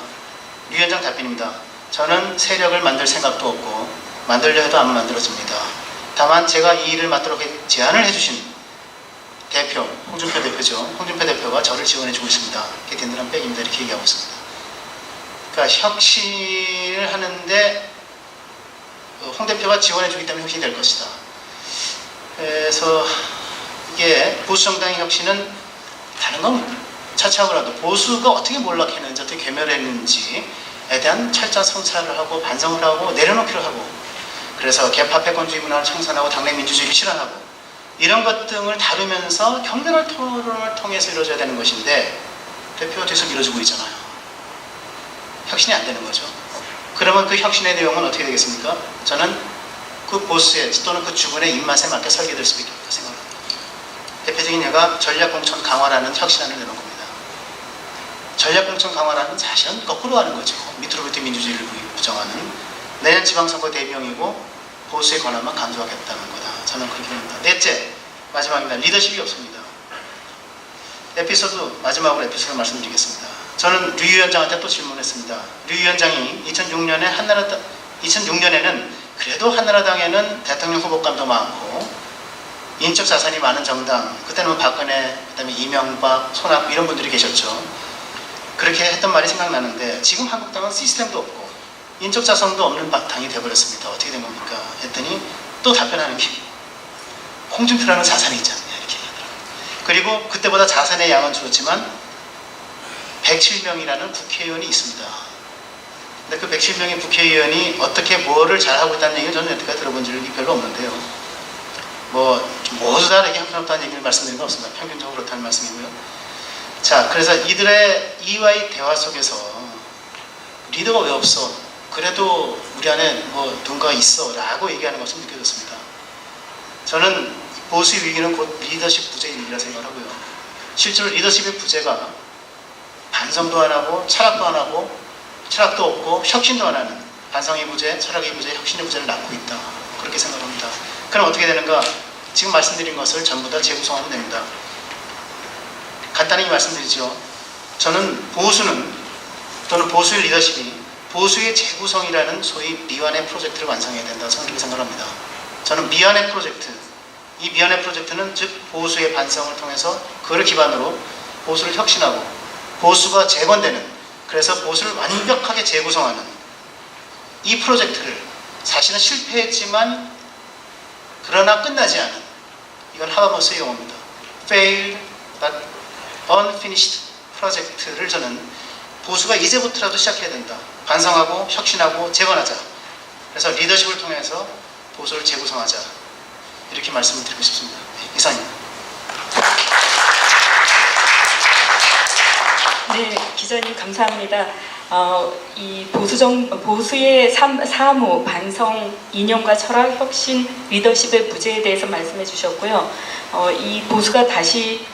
류 위원장 답변입니다. 저는 세력을 만들 생각도 없고 만들려 해도 안 만들어집니다. 다만 제가 이 일을 맡도록 제안을 해주신 대표, 홍준표 대표죠. 홍준표 대표가 저를 지원해주고 있습니다. 이렇게 든든한 백입니다. 이렇게 얘기하고 있습니다. 그러니까 혁신을 하는데 홍 대표가 지원해주기 때문에 혁신이 될 것이다. 그래서 이게 보수정당의 혁신은 다른 겁니다. 차치하고라도 보수가 어떻게 몰락했는지 어떻게 괴멸했는지에 대한 철저한 성찰을 하고 반성을 하고 내려놓기를 하고 그래서 개파 패권주의 문화를 청산하고 당내 민주주의를 실현하고 이런 것 등을 다루면서 격렬한 토론을 통해서 이루어져야 되는 것인데 대표가 뒤에서 밀어주고 있잖아요. 혁신이 안 되는 거죠. 그러면 그 혁신의 내용은 어떻게 되겠습니까? 저는 그 보스의 또는 그 주군의 입맛에 맞게 설계될 수밖에 없다고 생각합니다. 대표적인 예가 전략공천 강화라는 혁신안을 내놓은 겁니다. 전략공천 강화라는 사실은 거꾸로 하는 거죠. 밑으로부터 민주주의를 부정하는 내년 지방선거 대비용이고 보수의 권한만 강조하겠다는 거다. 저는 그렇게 봅니다. 넷째, 마지막입니다. 리더십이 없습니다. 마지막으로 에피소드 말씀드리겠습니다. 저는 류 위원장한테 또 질문했습니다. 류 위원장이 2006년에는 그래도 한나라당에는 대통령 후보감도 많고 인적 자산이 많은 정당, 그때는 박근혜, 그다음에 이명박, 손학규 이런 분들이 계셨죠. 그렇게 했던 말이 생각나는데 지금 한국당은 시스템도 없고 인적 자산도 없는 당이 되어버렸습니다. 어떻게 된 겁니까? 했더니 또 답변하는 게 홍준표라는 자산이 있지 않느냐 이렇게 얘기하더라고요. 그리고 그때보다 자산의 양은 줄었지만 107명이라는 국회의원이 있습니다. 근데 그 107명의 국회의원이 어떻게 뭐를 잘하고 있다는 얘기를 저는 여태까지 들어본 적이 별로 없는데요. 모두 다 이렇게 형편없다는 얘기를 말씀드린 건 없습니다. 평균적으로 그렇다는 말씀이고요. 자, 그래서 이와의 대화 속에서 리더가 왜 없어? 그래도 우리 안에 누군가 있어 라고 얘기하는 것이 느껴졌습니다. 저는 보수의 위기는 곧 리더십 부재의 위기라 생각하고요. 실제로 리더십의 부재가 반성도 안 하고 철학도 안 하고 철학도 없고 혁신도 안 하는 반성의 부재, 철학의 부재, 혁신의 부재를 낳고 있다. 그렇게 생각합니다. 그럼 어떻게 되는가? 지금 말씀드린 것을 전부 다 재구성하면 됩니다. 간단히 말씀드리죠. 저는 또는 보수의 리더십이 보수의 재구성이라는 소위 미완의 프로젝트를 완성해야 된다고 저는 생각합니다. 저는 미완의 프로젝트, 이 미완의 프로젝트는 즉 보수의 반성을 통해서 그를 기반으로 보수를 혁신하고 보수가 재건되는, 그래서 보수를 완벽하게 재구성하는 이 프로젝트를 사실은 실패했지만 그러나 끝나지 않은, 이건 하버머스의 용어입니다. Failed but unfinished 프로젝트를 저는 보수가 이제부터라도 시작해야 된다. 반성하고 혁신하고 재건하자. 그래서 리더십을 통해서 보수를 재구성하자. 이렇게 말씀을 드리고 싶습니다. 이상입니다. 네, 기자님 감사합니다. 이 보수의 사무, 반성, 이념과 철학, 혁신, 리더십의 부재에 대해서 말씀해 주셨고요. 이 보수가 다시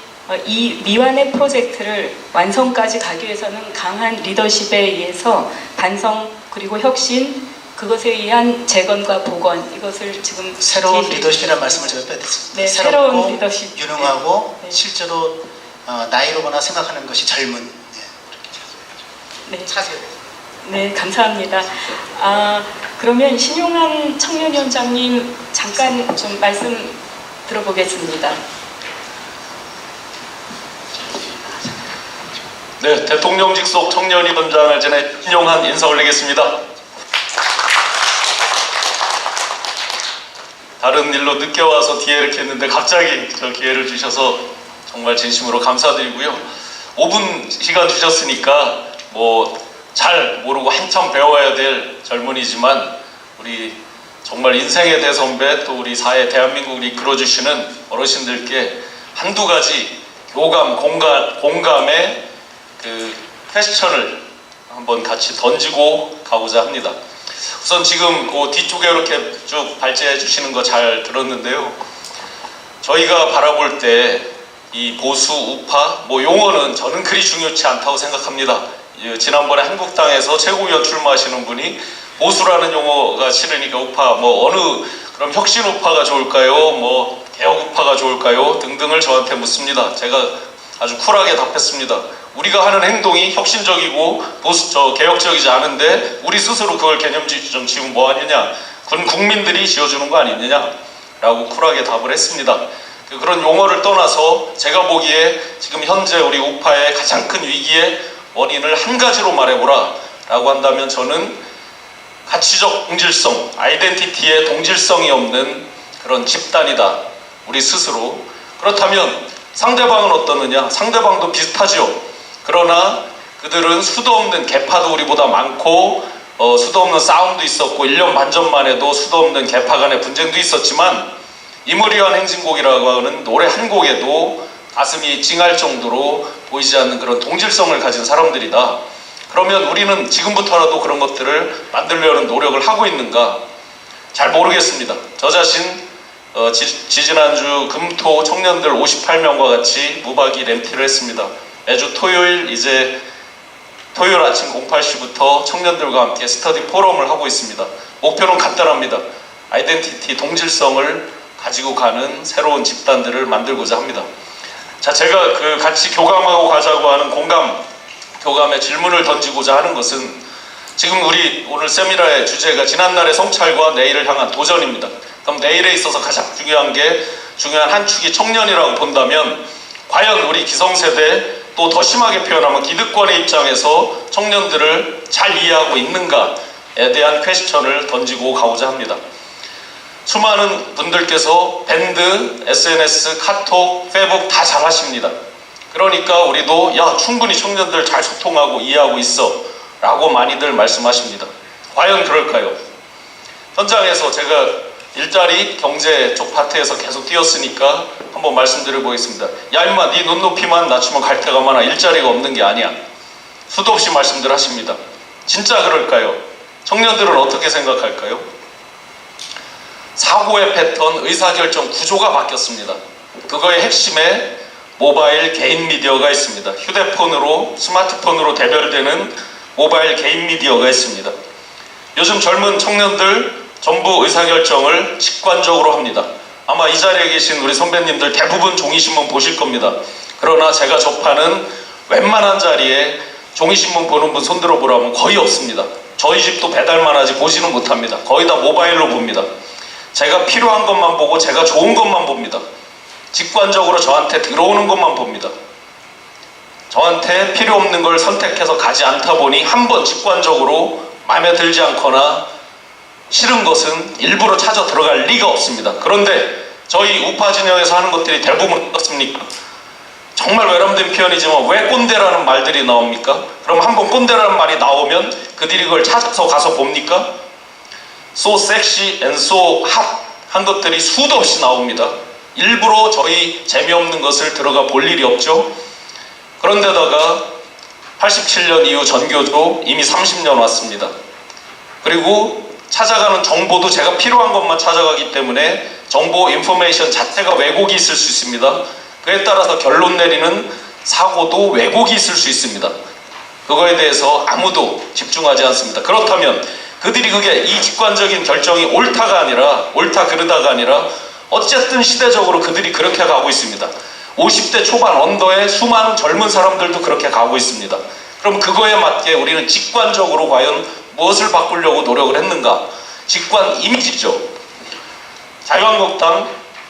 이 미완의 프로젝트를 완성까지 가기 위해서는 강한 리더십에 의해서 반성 그리고 혁신, 그것에 의한 재건과 복원, 이것을 지금 새로운 리더십이라는 말씀을 제가 빼드렸습니다. 네, 새롭고 새로운 리더십, 유능하고 네. 실제로 나이로거나 생각하는 것이 젊은, 네, 차세대. 네, 감사합니다. 그러면 신용한 청년위원장님 잠깐 좀 말씀 들어보겠습니다. 네, 대통령 직속 청년위원장을 지내 신용한 인사 올리겠습니다. 다른 일로 늦게 와서 뒤에 이렇게 했는데 갑자기 저 기회를 주셔서 정말 진심으로 감사드리고요. 5분 시간 주셨으니까 잘 모르고 한참 배워야 될 젊은이지만 우리 정말 인생의 대선배, 또 우리 사회 대한민국을 이끌어주시는 어르신들께 한두 가지 교감, 공감의 그 퀘스천을 한번 같이 던지고 가고자 합니다. 우선 지금 그 뒤쪽에 이렇게 쭉 발제해 주시는 거 잘 들었는데요. 저희가 바라볼 때 이 보수, 우파, 용어는 저는 그리 중요치 않다고 생각합니다. 지난번에 한국당에서 최고위원 출마하시는 분이 보수라는 용어가 싫으니까 우파, 그럼 혁신 우파가 좋을까요? 개혁 우파가 좋을까요? 등등을 저한테 묻습니다. 제가 아주 쿨하게 답했습니다. 우리가 하는 행동이 혁신적이고 개혁적이지 않은데 우리 스스로 그걸 개념지정 지금 뭐 하느냐? 국민들이 지어주는 거 아니느냐? 라고 쿨하게 답을 했습니다. 그런 용어를 떠나서 제가 보기에 지금 현재 우리 우파의 가장 큰 위기의 원인을 한 가지로 말해보라 라고 한다면 저는 가치적 동질성, 아이덴티티의 동질성이 없는 그런 집단이다. 우리 스스로. 그렇다면 상대방은 어떠느냐? 상대방도 비슷하죠. 그러나 그들은 수도 없는 개파도 우리보다 많고 수도 없는 싸움도 있었고 1년 반 전만 해도 수도 없는 개파 간의 분쟁도 있었지만 이무리한 행진곡이라고 하는 노래 한 곡에도 가슴이 찡할 정도로 보이지 않는 그런 동질성을 가진 사람들이다. 그러면 우리는 지금부터라도 그런 것들을 만들려는 노력을 하고 있는가? 잘 모르겠습니다. 저 자신 지지난주 금토 청년들 58명과 같이 무박이 램티를 했습니다. 매주 토요일 아침 08시부터 청년들과 함께 스터디 포럼을 하고 있습니다. 목표는 간단합니다. 아이덴티티, 동질성을 가지고 가는 새로운 집단들을 만들고자 합니다. 자, 제가 같이 교감하고 가자고 하는 교감의 질문을 던지고자 하는 것은 지금 우리 오늘 세미나의 주제가 지난날의 성찰과 내일을 향한 도전입니다. 그럼 내일에 있어서 가장 중요한 한 축이 청년이라고 본다면 과연 우리 기성세대 또 더 심하게 표현하면 기득권의 입장에서 청년들을 잘 이해하고 있는가에 대한 퀘스천을 던지고 가고자 합니다. 수많은 분들께서 밴드, SNS, 카톡, 페이북 다 잘하십니다. 그러니까 우리도 충분히 청년들 잘 소통하고 이해하고 있어 라고 많이들 말씀하십니다. 과연 그럴까요? 현장에서 제가 일자리 경제 쪽 파트에서 계속 뛰었으니까 한번 말씀드려 보겠습니다. 야 임마 네 눈높이만 낮추면 갈 데가 많아. 일자리가 없는 게 아니야. 수도 없이 말씀들 하십니다. 진짜 그럴까요? 청년들은 어떻게 생각할까요? 사고의 패턴, 의사결정 구조가 바뀌었습니다. 그거의 핵심에 모바일 개인 미디어가 있습니다. 휴대폰으로, 스마트폰으로 대별되는 모바일 개인 미디어가 있습니다. 요즘 젊은 청년들 전부 의사결정을 직관적으로 합니다. 아마 이 자리에 계신 우리 선배님들 대부분 종이신문 보실 겁니다. 그러나 제가 접하는 웬만한 자리에 종이신문 보는 분 손들어 보라면 거의 없습니다. 저희 집도 배달만 하지 보지는 못합니다. 거의 다 모바일로 봅니다. 제가 필요한 것만 보고 제가 좋은 것만 봅니다. 직관적으로 저한테 들어오는 것만 봅니다. 저한테 필요 없는 걸 선택해서 가지 않다 보니 한번 직관적으로 마음에 들지 않거나 싫은 것은 일부러 찾아 들어갈 리가 없습니다. 그런데 저희 우파 진영에서 하는 것들이 대부분 어떻습니까? 정말 외람된 표현이지만 왜 꼰대라는 말들이 나옵니까? 그럼 한번 꼰대라는 말이 나오면 그들이 그걸 찾아서 가서 봅니까? So sexy and so hot 한 것들이 수도 없이 나옵니다. 일부러 저희 재미없는 것을 들어가 볼 일이 없죠. 그런데다가 87년 이후 전교조 이미 30년 왔습니다. 그리고 찾아가는 정보도 제가 필요한 것만 찾아가기 때문에 정보 인포메이션 자체가 왜곡이 있을 수 있습니다. 그에 따라서 결론 내리는 사고도 왜곡이 있을 수 있습니다. 그거에 대해서 아무도 집중하지 않습니다. 그렇다면 그들이 그게 이 직관적인 결정이 옳다가 아니라 옳다 그르다가 아니라 어쨌든 시대적으로 그들이 그렇게 가고 있습니다. 50대 초반 언더의 수많은 젊은 사람들도 그렇게 가고 있습니다. 그럼 그거에 맞게 우리는 직관적으로 과연 무엇을 바꾸려고 노력을 했는가? 직관 이미지죠. 자유한국당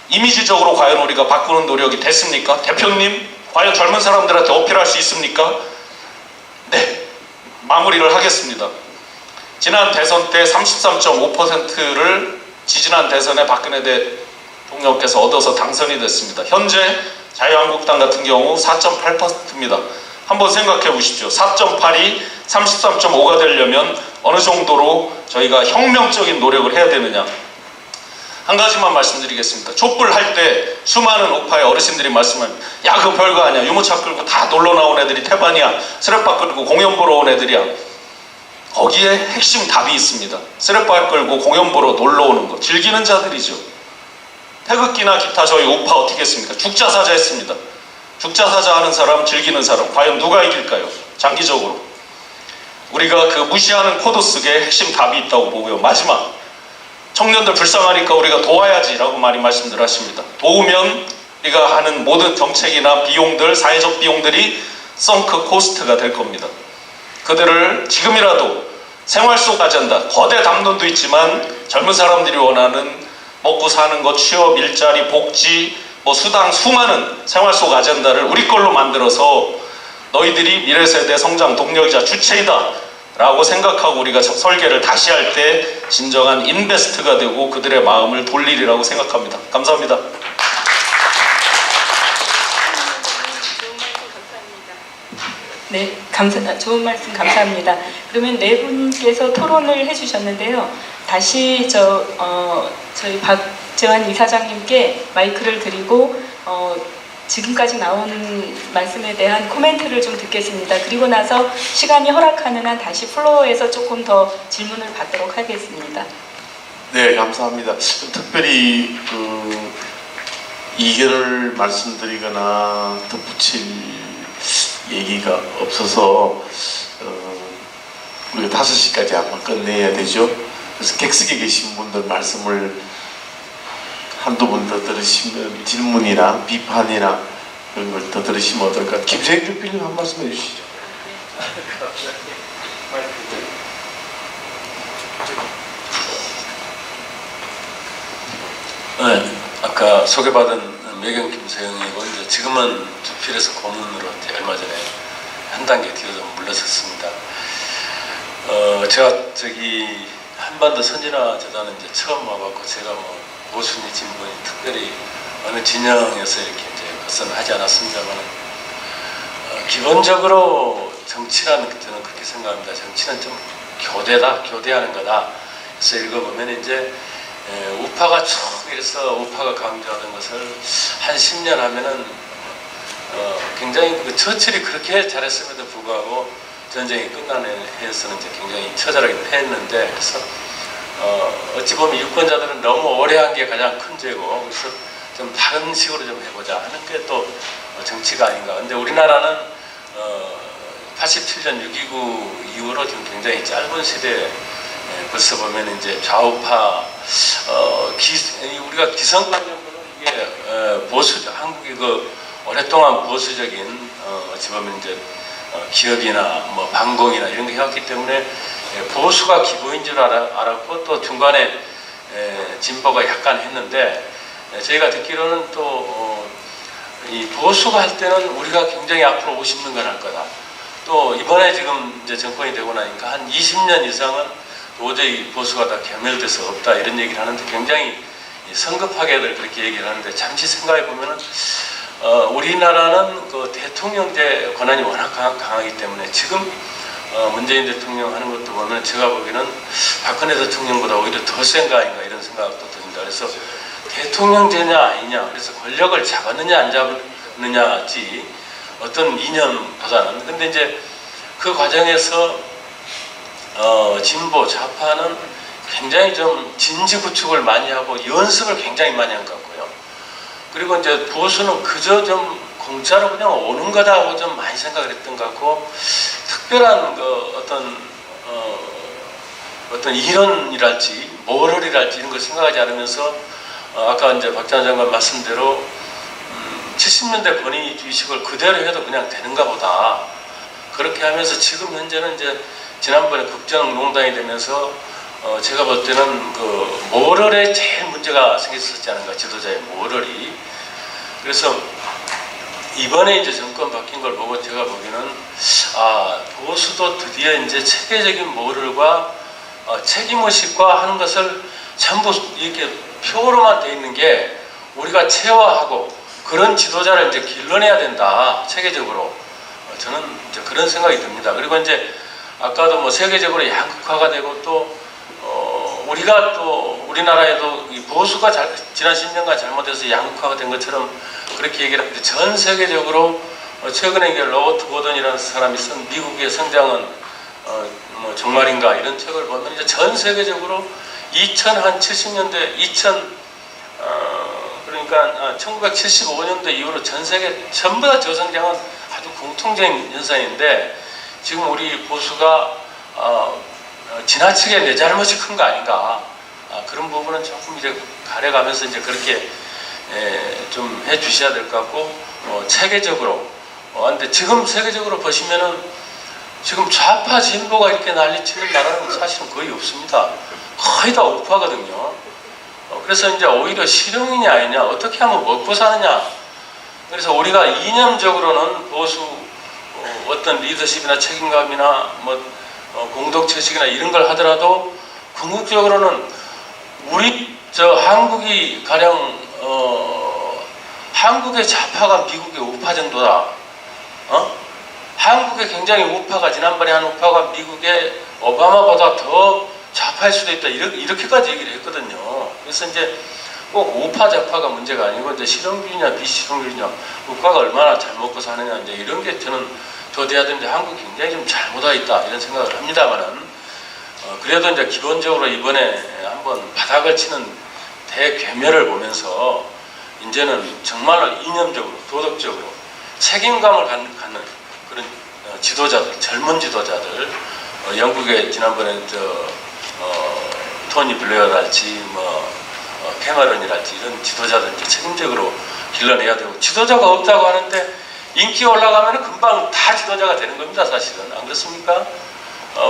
이미지적으로 과연 우리가 바꾸는 노력이 됐습니까? 대표님, 과연 젊은 사람들한테 어필할 수 있습니까? 네, 마무리를 하겠습니다. 지난 대선 때 33.5%를 지지난 대선에 박근혜 대통령께서 얻어서 당선이 됐습니다. 현재 자유한국당 같은 경우 4.8%입니다. 한번 생각해 보십시오. 4.8이 33.5가 되려면 어느 정도로 저희가 혁명적인 노력을 해야 되느냐. 한 가지만 말씀드리겠습니다. 촛불 할 때 수많은 우파의 어르신들이 말씀합니다. 야 그거 별거 아니야. 유모차 끌고 다 놀러 나온 애들이 태반이야. 스랩바 끌고 공연 보러 온 애들이야. 거기에 핵심 답이 있습니다. 스랩바 끌고 공연 보러 놀러 오는 거 즐기는 자들이죠. 태극기나 기타 저희 우파 어떻게 했습니까? 죽자사자 했습니다. 죽자사자 하는 사람, 즐기는 사람 과연 누가 이길까요? 장기적으로 우리가 그 무시하는 코드 속에 핵심 답이 있다고 보고요. 마지막, 청년들 불쌍하니까 우리가 도와야지 라고 많이 말씀들 하십니다. 도우면 우리가 하는 모든 정책이나 비용들, 사회적 비용들이 썬크 코스트가 될 겁니다. 그들을 지금이라도 생활 속 아젠다, 거대 담론도 있지만 젊은 사람들이 원하는 먹고 사는 것, 취업, 일자리, 복지, 수당, 수많은 생활 속 아젠다를 우리 걸로 만들어서 너희들이 미래 세대 성장 동력이자 주체이다 라고 생각하고 우리가 설계를 다시 할 때 진정한 인베스트가 되고 그들의 마음을 돌리리라고 생각합니다. 감사합니다. 네, 좋은 말씀 감사합니다. 그러면 네 분께서 토론을 해주셨는데요. 다시 저희 박재환 이사장님께 마이크를 드리고 지금까지 나온 말씀에 대한 코멘트를 좀 듣겠습니다. 그리고 나서 시간이 허락하는 한 다시 플로어에서 조금 더 질문을 받도록 하겠습니다. 네, 감사합니다. 특별히 이견을 말씀드리거나 덧붙일 얘기가 없어서 우리가 5시까지 아마 끝내야 되죠. 그래서 객석에 계신 분들 말씀을 한두 번 더 들으시면 질문이나 비판이나 그런 걸 더 들으시면 어떨까. 김세익 대표님 한 말씀 해주시죠. 네, 아까 소개받은 매경 김세영이고 이제 지금은 주필에서 고문으로 얼마 전에 한 단계 뒤로 좀 물러섰습니다. 제가 한반도 선진화 재단은 이제 처음 와봤고 제가 보수니 진보니 특별히 어느 진영에서 이렇게 이제 것은 하지 않았습니다만 기본적으로 정치라는 저는 그렇게 생각합니다. 정치는 좀 교대하는 거다. 그래서 읽어보면 이제 우파가 쭉 이래서 우파가 강조하던 것을 한 10년 하면은 굉장히 그 처칠이 그렇게 잘했음에도 불구하고 전쟁이 끝나는 해에서는 이제 굉장히 처절하게 패했는데, 그래서 어찌 보면 유권자들은 너무 오래 한 게 가장 큰 죄고, 그래서 좀 다른 식으로 좀 해보자 하는 게 또 정치가 아닌가. 근데 우리나라는 87년 6.29 이후로 좀 굉장히 짧은 시대에 벌써 보면 이제 좌우파 우리가 기성관념으로 이게 보수 한국이 그 오랫동안 보수적인 어찌 보면 이제 기업이나 뭐 방공이나 이런 거 해왔기 때문에 보수가 기본인 줄 알았고, 또 중간에 진보가 약간 했는데, 저희가 듣기로는 또 이 보수가 할 때는 우리가 굉장히 앞으로 50년간 할 거다. 또 이번에 지금 이제 정권이 되고 나니까 한 20년 이상은 도저히 보수가 다 괴멸돼서 없다, 이런 얘기를 하는데 굉장히 성급하게들 그렇게 얘기를 하는데, 잠시 생각해 보면은 우리나라는 그 대통령제 권한이 워낙 강하기 때문에 지금 문재인 대통령 하는 것도 보면 제가 보기에는 박근혜 대통령보다 오히려 더 센 거 아닌가, 이런 생각도 듭니다. 그래서 대통령제냐 아니냐, 그래서 권력을 잡았느냐 안 잡았느냐지 어떤 이념보다는. 근데 이제 그 과정에서 진보 좌파는 굉장히 좀 진지 구축을 많이 하고 연습을 굉장히 많이 한 것 같고요. 그리고 이제 보수는 그저 좀 공짜로 그냥 오는 거다 하고 좀 많이 생각을 했던 것 같고, 특별한 그 어떤 이론이랄지 모럴이랄지 이런 걸 생각하지 않으면서 아까 이제 박찬원 장관 말씀대로 70년대 권위주의식을 그대로 해도 그냥 되는가 보다, 그렇게 하면서 지금 현재는 이제 지난번에 국정농단이 되면서 제가 볼 때는 그 모럴에 제일 문제가 생겼었지 않은가, 지도자의 모럴이. 그래서 이번에 이제 정권 바뀐 걸 보고 제가 보기에는 보수도 드디어 이제 체계적인 모럴과 책임의식과 하는 것을 전부 이렇게 표로만 돼 있는 게 우리가 체화하고 그런 지도자를 이제 길러내야 된다, 체계적으로. 저는 이제 그런 생각이 듭니다. 그리고 이제 아까도 뭐 세계적으로 양극화가 되고, 또 우리가 또 우리나라에도 이 보수가 지난 10년간 잘못해서 양극화가 된 것처럼 그렇게 얘기를 하는데, 전 세계적으로 최근에 이게 로버트 고던이라는 사람이 쓴 미국의 성장은 뭐 정말인가, 이런 책을 보면 이제 전 세계적으로 2070년대 그러니까 1975년도 이후로 전 세계 전부 다 저성장은 아주 공통적인 현상인데, 지금 우리 보수가 지나치게 내 잘못이 큰 거 아닌가, 그런 부분은 조금 이제 가려가면서 이제 그렇게 좀 해주셔야 될 것 같고, 체계적으로. 근데 지금 세계적으로 보시면은 지금 좌파 진보가 이렇게 난리치는 나라는 사실은 거의 없습니다. 거의 다 우파거든요. 그래서 이제 오히려 실용이냐 아니냐, 어떻게 하면 먹고 사느냐. 그래서 우리가 이념적으로는 보수 어떤 리더십이나 책임감이나 뭐 공동체식이나 이런 걸 하더라도 궁극적으로는 우리 한국이 가령 한국의 좌파가 미국의 우파 정도다. 한국의 굉장히 우파가, 지난번에 한 우파가 미국의 오바마보다 더 좌파일 수도 있다, 이렇게까지 얘기를 했거든요. 그래서 이제 꼭 우파 좌파가 문제가 아니고 이제 실용주의냐 비실용주의냐, 국가가 얼마나 잘 먹고 사느냐, 이제 이런 게 저는 더 돼야 되는데 한국이 굉장히 좀 잘못하고 있다, 이런 생각을 합니다만은 그래도 이제 기본적으로 이번에 한번 바닥을 치는 대괴멸을 보면서 이제는 정말로 이념적으로 도덕적으로 책임감을 갖는 그런 지도자들, 젊은 지도자들, 영국의 지난번에 토니 블레어랄지 캐머런이랄지 이런 지도자들 책임적으로 길러내야 되고, 지도자가 없다고 하는데 인기 올라가면 금방 다 지도자가 되는 겁니다. 사실은 안 그렇습니까?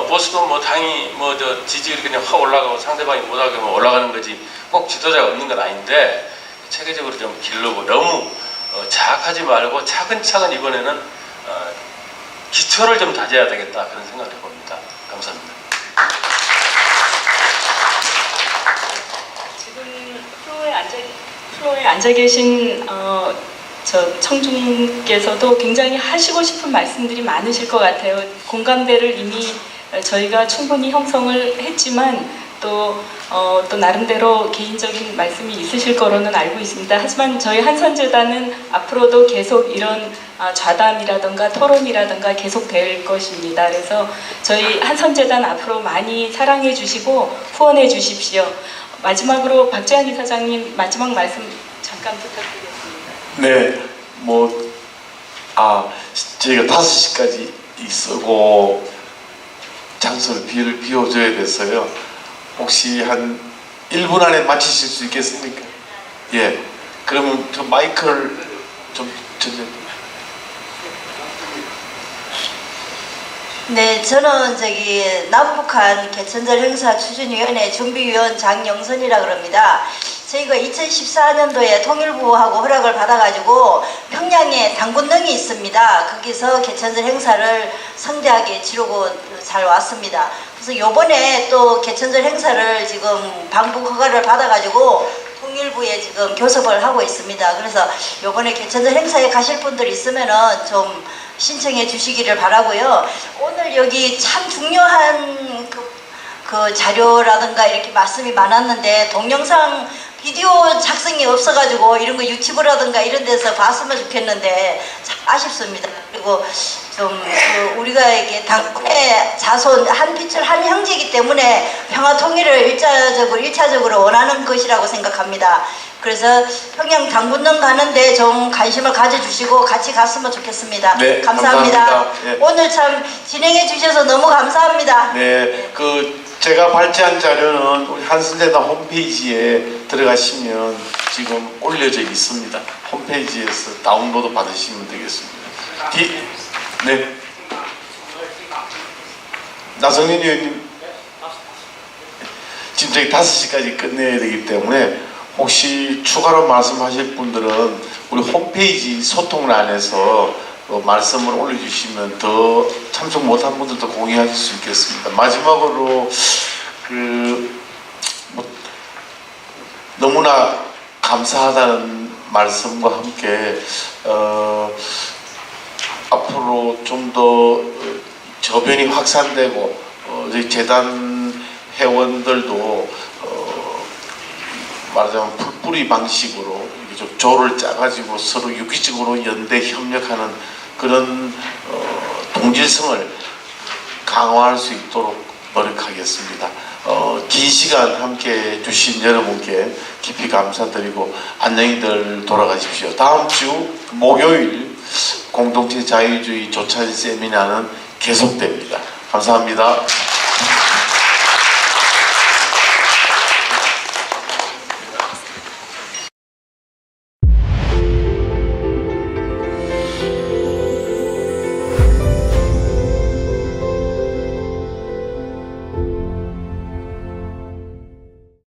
보수도 뭐 당이 지지율이 그냥 확 올라가고 상대방이 못하게 올라가는 거지, 꼭 지도자가 없는 건 아닌데 체계적으로 좀 기르고 너무 자학하지 말고 차근차근 이번에는 기초를 좀 다져야 되겠다, 그런 생각을 해봅니다. 감사합니다. 지금 플로어에 앉아 계신 저 청중께서도 굉장히 하시고 싶은 말씀들이 많으실 것 같아요. 공감대를 이미 저희가 충분히 형성을 했지만 또 나름대로 개인적인 말씀이 있으실 거로는 알고 있습니다. 하지만 저희 한선재단은 앞으로도 계속 이런 좌담이라든가 토론이라든가 계속 될 것입니다. 그래서 저희 한선재단 앞으로 많이 사랑해 주시고 후원해 주십시오. 마지막으로 박재환 이사장님 마지막 말씀 잠깐 부탁드리겠습니다. 네, 저희가 5시까지 있고 장소를 비워줘야 돼서요. 혹시 한 1분 안에 마치실 수 있겠습니까? 예. 그러면 저 마이크를 좀 전해. 네, 저는 남북한 개천절 행사 추진위원회 준비위원 장영선이라 그럽니다. 저희가 2014년도에 통일부하고 허락을 받아가지고 평양에 당군릉이 있습니다. 거기서 개천절 행사를 성대하게 치르고 잘 왔습니다. 그래서 요번에 또 개천절 행사를 지금 방북 허가를 받아가지고 통일부에 지금 교섭을 하고 있습니다. 그래서 요번에 개천절 행사에 가실 분들 있으면은 좀 신청해 주시기를 바라고요. 오늘 여기 참 중요한 그 자료라든가 이렇게 말씀이 많았는데 동영상 비디오 작성이 없어가지고 이런 거 유튜브라든가 이런 데서 봤으면 좋겠는데 참 아쉽습니다. 그리고 좀 우리가 이게 당의 자손 한 핏줄 한 형제이기 때문에 평화 통일을 1차적으로 원하는 것이라고 생각합니다. 그래서 평양 당군릉 가는데 좀 관심을 가져주시고 같이 갔으면 좋겠습니다. 네, 감사합니다. 감사합니다. 예. 오늘 참 진행해 주셔서 너무 감사합니다. 네, 제가 발제한 자료는 우리 한선재단 홈페이지에 들어가시면 지금 올려져 있습니다. 홈페이지에서 다운로드 받으시면 되겠습니다. 네. 나성민 의원님, 지금 저희 5시까지 끝내야 되기 때문에 혹시 추가로 말씀하실 분들은 우리 홈페이지 소통란에서 말씀을 올려주시면 더 참석 못한 분들도 공유하실 수 있겠습니다. 마지막으로 너무나 감사하다는 말씀과 함께 앞으로 좀 더 저변이 확산되고 저희 재단 회원들도 말하자면 풀뿌리 방식으로 이렇게 좀 조를 짜가지고 서로 유기적으로 연대 협력하는 그런 동질성을 강화할 수 있도록 노력하겠습니다. 긴 시간 함께 해주신 여러분께 깊이 감사드리고 안녕히들 돌아가십시오. 다음 주 목요일 공동체 자유주의 조찬 세미나는 계속됩니다. 감사합니다.